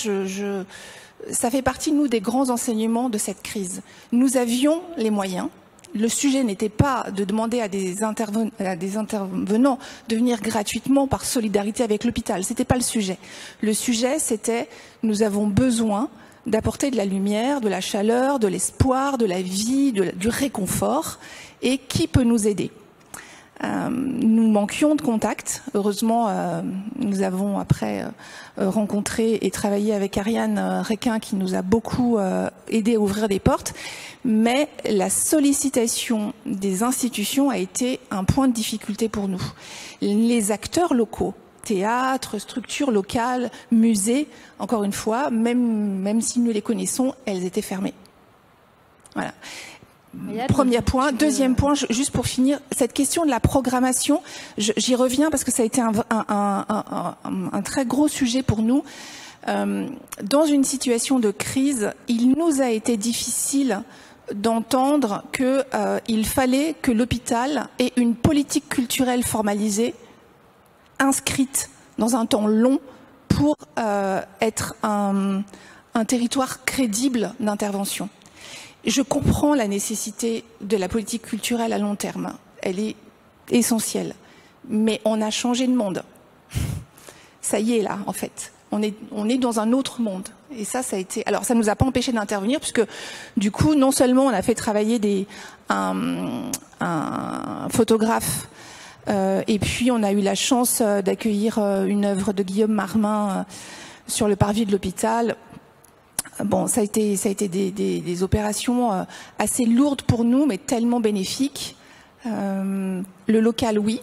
ça fait partie, nous, des grands enseignements de cette crise. Nous avions les moyens. Le sujet n'était pas de demander à des intervenants de venir gratuitement par solidarité avec l'hôpital. C'était pas le sujet. Le sujet, c'était nous avons besoin d'apporter de la lumière, de la chaleur, de l'espoir, de la vie, du réconfort. Et qui peut nous aider ? Nous manquions de contact. Heureusement, nous avons après rencontré et travaillé avec Ariane Requin qui nous a beaucoup aidé à ouvrir des portes. Mais la sollicitation des institutions a été un point de difficulté pour nous. Les acteurs locaux, théâtres, structures locales, musées, encore une fois, même si nous les connaissons, elles étaient fermées. Voilà. Premier point. Deuxième point, juste pour finir, cette question de la programmation, j'y reviens parce que ça a été un très gros sujet pour nous. Dans une situation de crise, il nous a été difficile d'entendre qu'il fallait que l'hôpital ait une politique culturelle formalisée, inscrite dans un temps long pour être un territoire crédible d'intervention. Je comprends la nécessité de la politique culturelle à long terme. Elle est essentielle. Mais on a changé de monde. Ça y est, là, en fait. On est dans un autre monde. Et ça a été... Alors, ça ne nous a pas empêché d'intervenir, puisque, du coup, non seulement on a fait travailler un photographe, et puis on a eu la chance d'accueillir une œuvre de Guillaume Marmin sur le parvis de l'hôpital. Bon, ça a été des opérations assez lourdes pour nous, mais tellement bénéfiques. Le local, oui,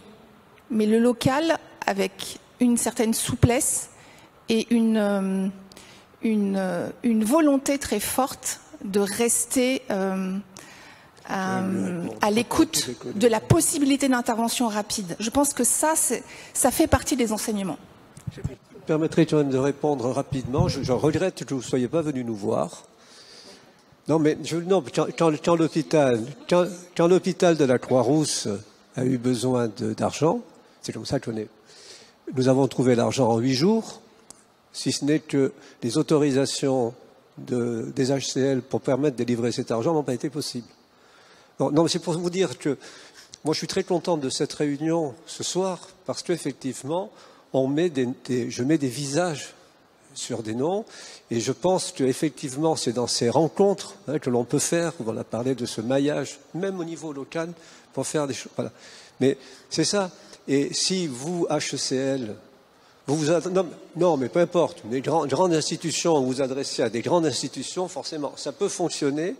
mais le local avec une certaine souplesse et une volonté très forte de rester à l'écoute de la possibilité d'intervention rapide. Je pense que ça fait partie des enseignements. permettrez quand même de répondre rapidement. Je regrette que vous ne soyez pas venu nous voir. Non, mais quand l'hôpital de la Croix-Rousse a eu besoin d'argent, c'est comme ça nous avons trouvé l'argent en 8 jours, si ce n'est que les autorisations des HCL pour permettre de délivrer cet argent n'ont pas été possibles. Non, c'est pour vous dire que moi je suis très content de cette réunion ce soir parce qu'effectivement, je mets des visages sur des noms et je pense qu'effectivement c'est dans ces rencontres que l'on peut faire, on a parlé de ce maillage, même au niveau local, pour faire des choses. Voilà. Mais c'est ça. Et si vous, HCL, non, mais peu importe, une grande institution, vous vous adressez à des grandes institutions, forcément, ça peut fonctionner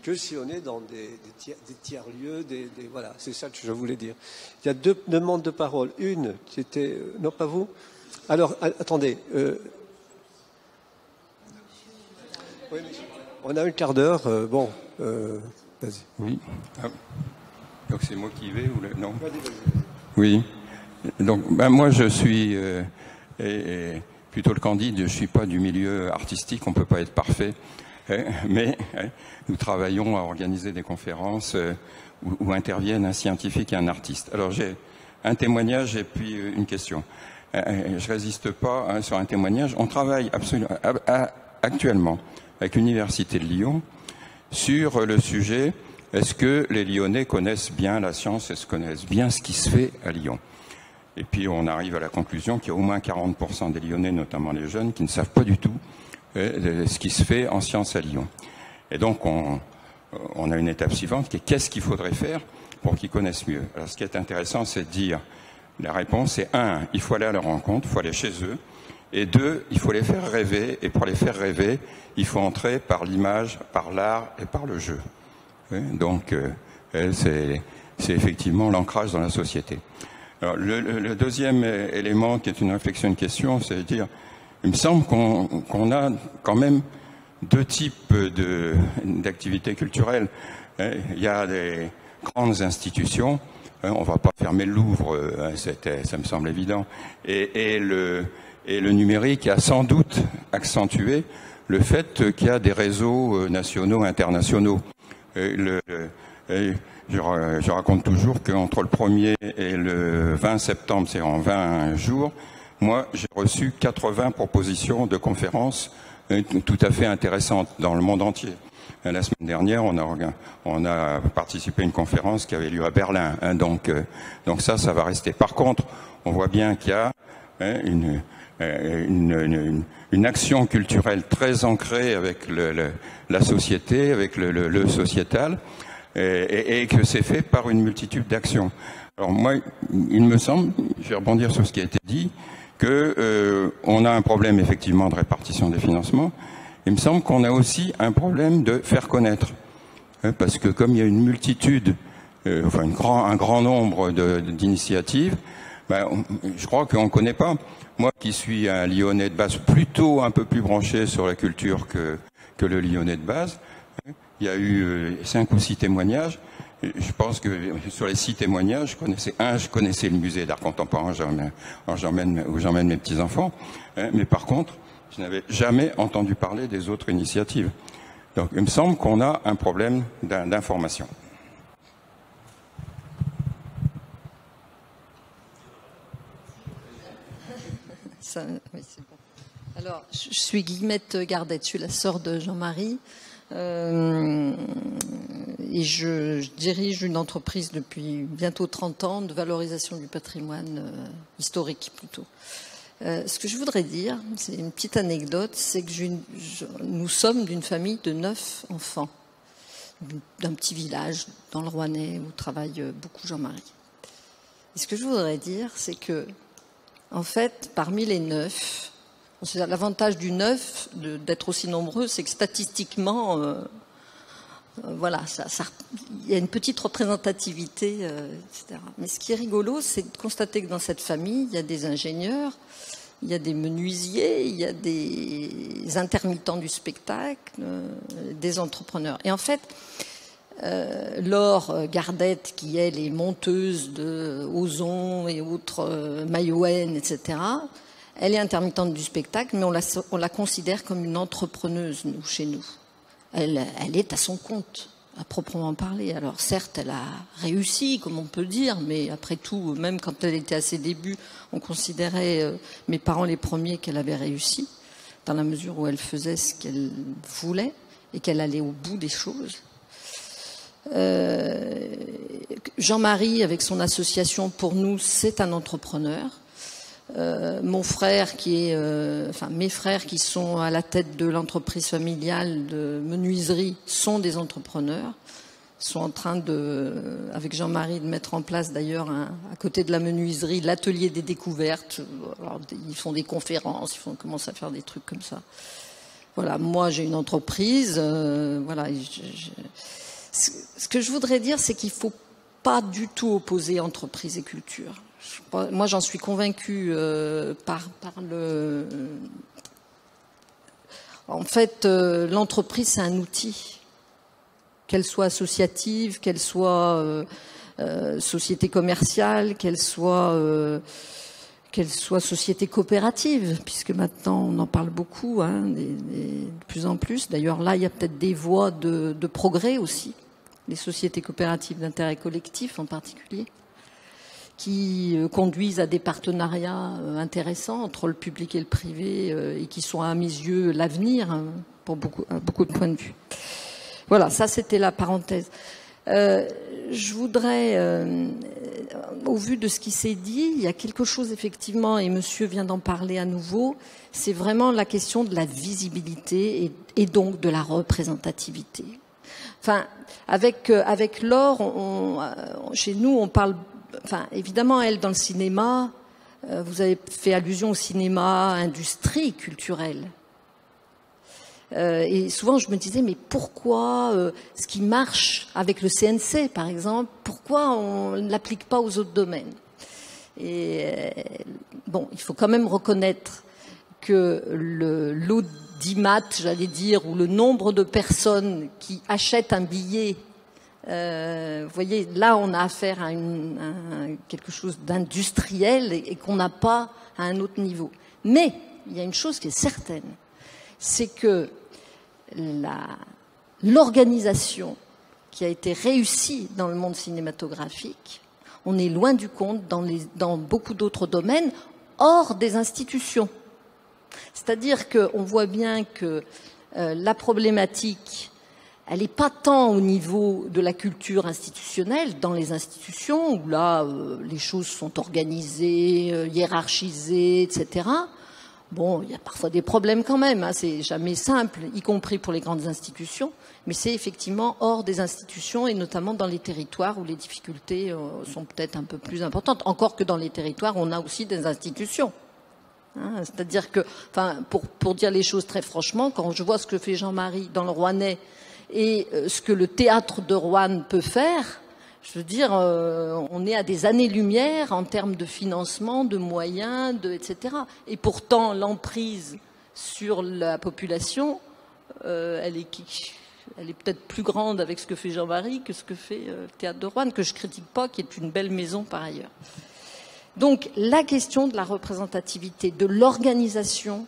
que si on est dans des tiers-lieux, voilà, c'est ça que je voulais dire. Il y a 2 demandes de parole. Une qui était... non, pas vous. Alors, attendez. Oui, on a un quart d'heure. Vas-y. Oui. Ah. Donc c'est moi qui vais ou non? Oui. Donc moi je suis plutôt le candide. Je suis pas du milieu artistique. On peut pas être parfait. Mais nous travaillons à organiser des conférences où interviennent un scientifique et un artiste. Alors j'ai un témoignage et puis une question. Je résiste pas sur un témoignage. On travaille actuellement avec l'Université de Lyon sur le sujet est-ce que les Lyonnais connaissent bien la science, est-ce qu'ils connaissent bien ce qui se fait à Lyon? Et puis on arrive à la conclusion qu'il y a au moins 40% des Lyonnais, notamment les jeunes, qui ne savent pas du tout ce qui se fait en sciences à Lyon. Et donc on a une étape suivante qui est qu'est-ce qu'il faudrait faire pour qu'ils connaissent mieux. Alors ce qui est intéressant, c'est de dire, la réponse est 1, il faut aller à leur rencontre, il faut aller chez eux, et 2, il faut les faire rêver, et pour les faire rêver, il faut entrer par l'image, par l'art et par le jeu. Donc c'est effectivement l'ancrage dans la société. Alors, le deuxième élément qui est une réflexion, une question, c'est de dire, il me semble qu'on a quand même 2 types d'activités culturelles. Il y a des grandes institutions, on ne va pas fermer le Louvre, ça me semble évident, et le numérique a sans doute accentué le fait qu'il y a des réseaux nationaux, internationaux. Je raconte toujours qu'entre le 1er et le 20 septembre, c'est en 20 jours, moi j'ai reçu 80 propositions de conférences tout à fait intéressantes dans le monde entier. La semaine dernière, on a participé à une conférence qui avait lieu à Berlin. Donc ça va rester. Par contre, on voit bien qu'il y a une action culturelle très ancrée avec la société, avec le sociétal, et que c'est fait par une multitude d'actions. Alors moi, il me semble, je vais rebondir sur ce qui a été dit, on a un problème effectivement de répartition des financements. Il me semble qu'on a aussi un problème de faire connaître, parce que comme il y a une multitude, un grand nombre d'initiatives, je crois qu'on ne connaît pas. Moi qui suis un Lyonnais de base, plutôt un peu plus branché sur la culture que le Lyonnais de base, il y a eu 5 ou 6 témoignages. Je pense que sur les 6 témoignages, je connaissais le musée d'art contemporain où j'emmène mes petits-enfants, mais par contre, je n'avais jamais entendu parler des autres initiatives. Donc il me semble qu'on a un problème d'information. Oui, c'est bon. Alors, je suis Guillemette Gardette, je suis la sœur de Jean-Marie. Et je dirige une entreprise depuis bientôt 30 ans de valorisation du patrimoine historique plutôt. Ce que je voudrais dire, c'est une petite anecdote, c'est que nous sommes d'une famille de 9 enfants, d'un petit village dans le Rouennais où travaille beaucoup Jean-Marie. Et ce que je voudrais dire, c'est que, en fait, parmi les 9, l'avantage du 9, d'être aussi nombreux, c'est que statistiquement, voilà, il y a une petite représentativité, etc. Mais ce qui est rigolo, c'est de constater que dans cette famille, il y a des ingénieurs, il y a des menuisiers, il y a des intermittents du spectacle, des entrepreneurs. Et en fait, Laure Gardette, qui elle est monteuse de Ozon et autres Mayouen, etc., Elle est intermittente du spectacle, mais on la considère comme une entrepreneuse, nous, chez nous. Elle est à son compte, à proprement parler. Alors certes, elle a réussi, comme on peut dire, mais après tout, même quand elle était à ses débuts, on considérait, mes parents les premiers, qu'elle avait réussi, dans la mesure où elle faisait ce qu'elle voulait et qu'elle allait au bout des choses. Jean-Marie, avec son association, pour nous, c'est un entrepreneur. Mon frère mes frères qui sont à la tête de l'entreprise familiale de menuiserie sont des entrepreneurs. Ils sont en train avec Jean-Marie, de mettre en place d'ailleurs à côté de la menuiserie l'atelier des découvertes. Alors, ils font des conférences, ils commencent à faire des trucs comme ça. Voilà, moi j'ai une entreprise. Voilà. Ce que je voudrais dire, c'est qu'il ne faut pas du tout opposer entreprise et culture. Moi, j'en suis convaincue En fait, l'entreprise, c'est un outil. Qu'elle soit associative, qu'elle soit société commerciale, qu'elle soit société coopérative, puisque maintenant, on en parle beaucoup, de plus en plus. D'ailleurs, là, il y a peut-être des voies de progrès aussi. Les sociétés coopératives d'intérêt collectif, en particulier, qui conduisent à des partenariats intéressants entre le public et le privé et qui sont à mes yeux l'avenir pour beaucoup de points de vue. Voilà, ça c'était la parenthèse. Je voudrais, au vu de ce qui s'est dit, il y a quelque chose effectivement, et monsieur vient d'en parler à nouveau, c'est vraiment la question de la visibilité et donc de la représentativité. Enfin, avec Laure, chez nous, on parle. Enfin, évidemment, elle, dans le cinéma, vous avez fait allusion au cinéma, industrie culturelle. Et souvent, je me disais, mais pourquoi ce qui marche avec le CNC, par exemple, pourquoi on ne l'applique pas aux autres domaines? Et bon, il faut quand même reconnaître que l'audimat, j'allais dire, ou le nombre de personnes qui achètent un billet, vous voyez, là, on a affaire à quelque chose d'industriel et qu'on n'a pas à un autre niveau. Mais il y a une chose qui est certaine, c'est que l'organisation qui a été réussie dans le monde cinématographique, on est loin du compte dans beaucoup d'autres domaines, hors des institutions. C'est-à-dire qu'on voit bien que la problématique, elle n'est pas tant au niveau de la culture institutionnelle, dans les institutions, où là, les choses sont organisées, hiérarchisées, etc. Bon, il y a parfois des problèmes quand même, c'est jamais simple, y compris pour les grandes institutions, mais c'est effectivement hors des institutions et notamment dans les territoires où les difficultés sont peut-être un peu plus importantes. Encore que dans les territoires, on a aussi des institutions. C'est-à-dire que, enfin, pour dire les choses très franchement, quand je vois ce que fait Jean-Marie dans le Rouennais et ce que le théâtre de Roanne peut faire, je veux dire, on est à des années-lumière en termes de financement, de moyens, etc. Et pourtant, l'emprise sur la population, elle est peut-être plus grande avec ce que fait Jean-Marie que ce que fait le théâtre de Roanne, que je critique pas, qui est une belle maison par ailleurs. Donc, la question de la représentativité, de l'organisation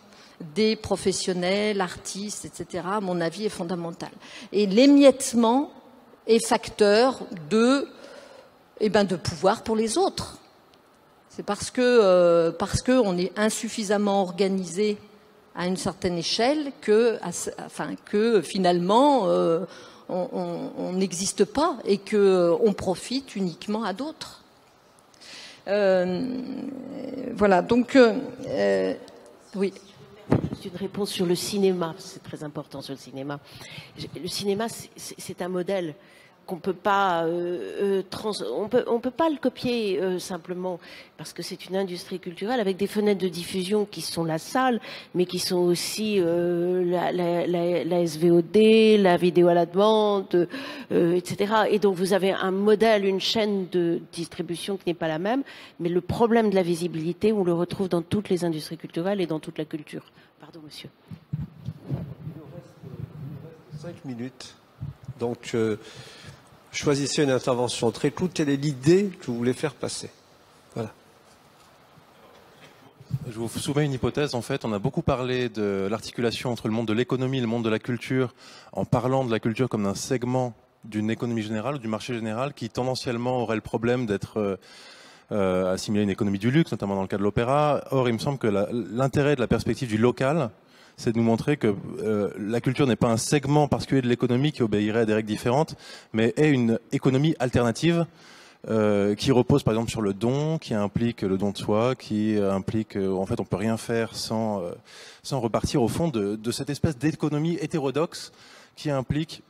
des professionnels, artistes, etc., à mon avis, est fondamentale. Et l'émiettement est facteur de pouvoir pour les autres. C'est parce que on est insuffisamment organisé à une certaine échelle que finalement on n'existe pas et que on profite uniquement à d'autres. Voilà. Donc oui. C'est une réponse sur le cinéma, c'est très important sur le cinéma. Le cinéma, c'est un modèle qu'on peut pas, on peut pas le copier simplement parce que c'est une industrie culturelle avec des fenêtres de diffusion qui sont la salle, mais qui sont aussi la SVOD, la vidéo à la demande, etc. Et donc vous avez un modèle, une chaîne de distribution qui n'est pas la même, mais le problème de la visibilité, on le retrouve dans toutes les industries culturelles et dans toute la culture. Pardon, monsieur. Il nous reste 5 minutes, donc. Choisissez une intervention très courte. Quelle est l'idée que vous voulez faire passer? Voilà. Je vous soumets une hypothèse. En fait, on a beaucoup parlé de l'articulation entre le monde de l'économie et le monde de la culture, en parlant de la culture comme d'un segment d'une économie générale, du marché général, qui tendanciellement aurait le problème d'être assimilé à une économie du luxe, notamment dans le cas de l'opéra. Or, il me semble que l'intérêt de la perspective du local, c'est de nous montrer que la culture n'est pas un segment particulier de l'économie qui obéirait à des règles différentes, mais est une économie alternative qui repose par exemple sur le don, qui implique le don de soi, qui implique en fait on peut rien faire sans repartir au fond de cette espèce d'économie hétérodoxe qui implique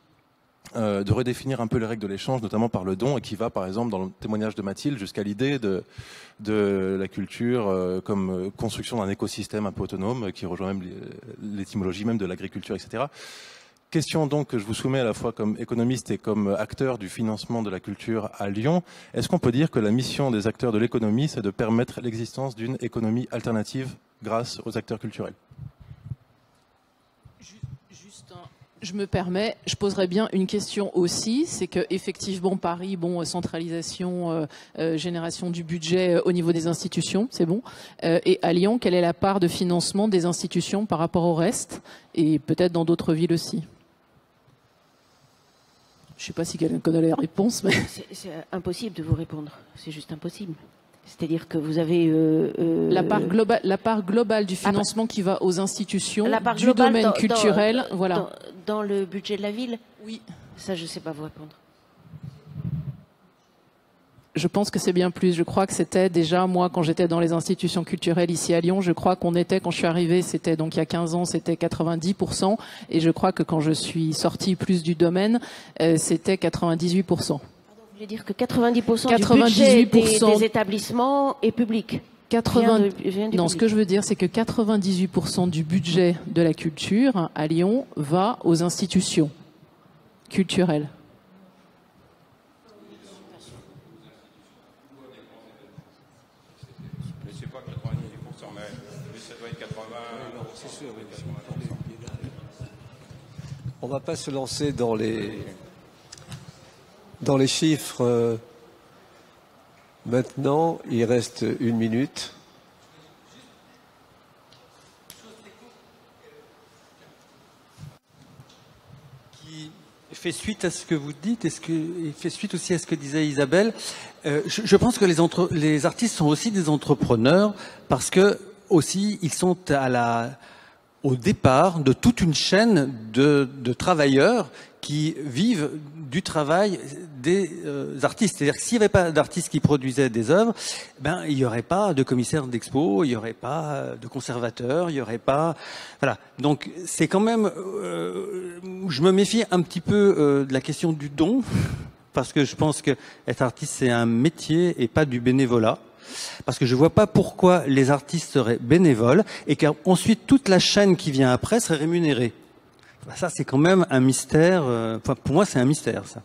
de redéfinir un peu les règles de l'échange, notamment par le don, et qui va par exemple dans le témoignage de Mathilde jusqu'à l'idée de la culture comme construction d'un écosystème un peu autonome qui rejoint même l'étymologie même de l'agriculture, etc. Question donc que je vous soumets à la fois comme économiste et comme acteur du financement de la culture à Lyon. Est-ce qu'on peut dire que la mission des acteurs de l'économie, c'est de permettre l'existence d'une économie alternative grâce aux acteurs culturels ? Je me permets, je poserais bien une question aussi, c'est que effectivement Paris, bon, centralisation, génération du budget au niveau des institutions, c'est bon. Et à Lyon, quelle est la part de financement des institutions par rapport au reste, et peut-être dans d'autres villes aussi? Je ne sais pas si quelqu'un connaît la réponse, mais c'est impossible de vous répondre. C'est juste impossible. C'est-à-dire que vous avez la part globale du financement qui va aux institutions du domaine culturel, voilà. Dans le budget de la ville. Oui. Ça, je ne sais pas vous répondre. Je pense que c'est bien plus. Je crois que c'était déjà, moi, quand j'étais dans les institutions culturelles ici à Lyon, je crois qu'on était, quand je suis arrivée, c'était donc il y a 15 ans, c'était 90%. Et je crois que quand je suis sortie plus du domaine, c'était 98%. Vous voulez dire que 90% du budget des établissements est public? Non, ce que je veux dire, c'est que 98% du budget de la culture à Lyon va aux institutions culturelles. C'est pas 98%, mais ça doit être 80%. C'est sûr, oui. On ne va pas se lancer dans les chiffres. Maintenant, il reste 1 minute. Qui fait suite à ce que vous dites, et il fait suite aussi à ce que disait Isabelle. Je pense que les artistes sont aussi des entrepreneurs parce que aussi ils sont au départ de toute une chaîne de travailleurs qui vivent du travail des artistes. C'est-à-dire que s'il n'y avait pas d'artistes qui produisaient des œuvres, il n'y aurait pas de commissaire d'expo, il n'y aurait pas de conservateur, il n'y aurait pas... Voilà. Donc c'est quand même... je me méfie un petit peu de la question du don, parce que je pense que être artiste, c'est un métier et pas du bénévolat. Parce que je ne vois pas pourquoi les artistes seraient bénévoles et qu'ensuite toute la chaîne qui vient après serait rémunérée. Ça, c'est quand même un mystère. Pour moi, c'est un mystère, ça.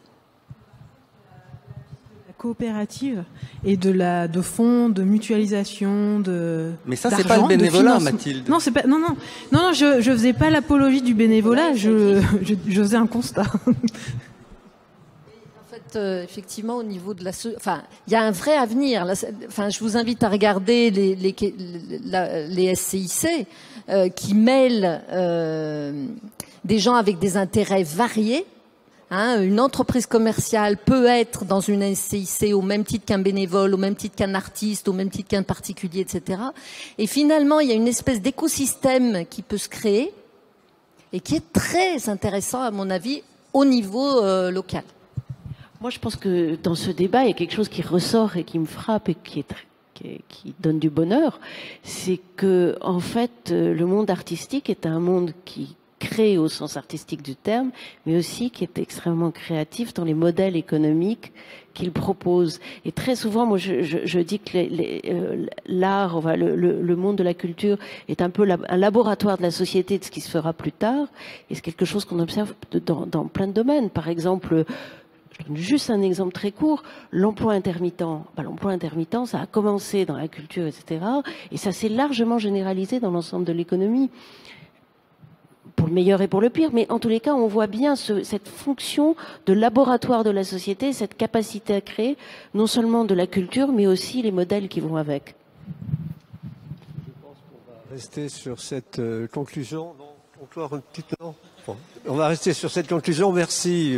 La coopérative et de fonds, de mutualisation, Mais ça, c'est pas le bénévolat, Mathilde. Non, c'est pas. Non, je faisais pas l'apologie du bénévolat. Je faisais un constat. Effectivement, au niveau de il y a un vrai avenir. Je vous invite à regarder les SCIC qui mêlent des gens avec des intérêts variés. Une entreprise commerciale peut être dans une SCIC au même titre qu'un bénévole, au même titre qu'un artiste, au même titre qu'un particulier, etc. Et finalement, il y a une espèce d'écosystème qui peut se créer et qui est très intéressant, à mon avis, au niveau local. Moi, je pense que dans ce débat, il y a quelque chose qui ressort et qui me frappe et qui donne du bonheur. C'est que, en fait, le monde artistique est un monde qui crée au sens artistique du terme, mais aussi qui est extrêmement créatif dans les modèles économiques qu'il propose. Et très souvent, moi, je dis que l'art, le monde de la culture est un peu un laboratoire de la société de ce qui se fera plus tard. Et c'est quelque chose qu'on observe dans plein de domaines. Par exemple, je donne juste un exemple très court, l'emploi intermittent. L'emploi intermittent, ça a commencé dans la culture, etc. Et ça s'est largement généralisé dans l'ensemble de l'économie, pour le meilleur et pour le pire. Mais en tous les cas, on voit bien cette fonction de laboratoire de la société, cette capacité à créer non seulement de la culture, mais aussi les modèles qui vont avec. Rester sur cette conclusion. Conclure un petit temps. Bon. On va rester sur cette conclusion. Merci,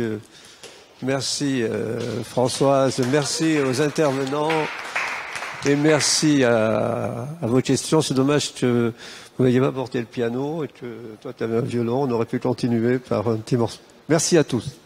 merci Françoise, merci aux intervenants et merci à vos questions. C'est dommage que vous n'ayez pas porté le piano et que toi tu avais un violon. On aurait pu continuer par un petit morceau. Merci à tous.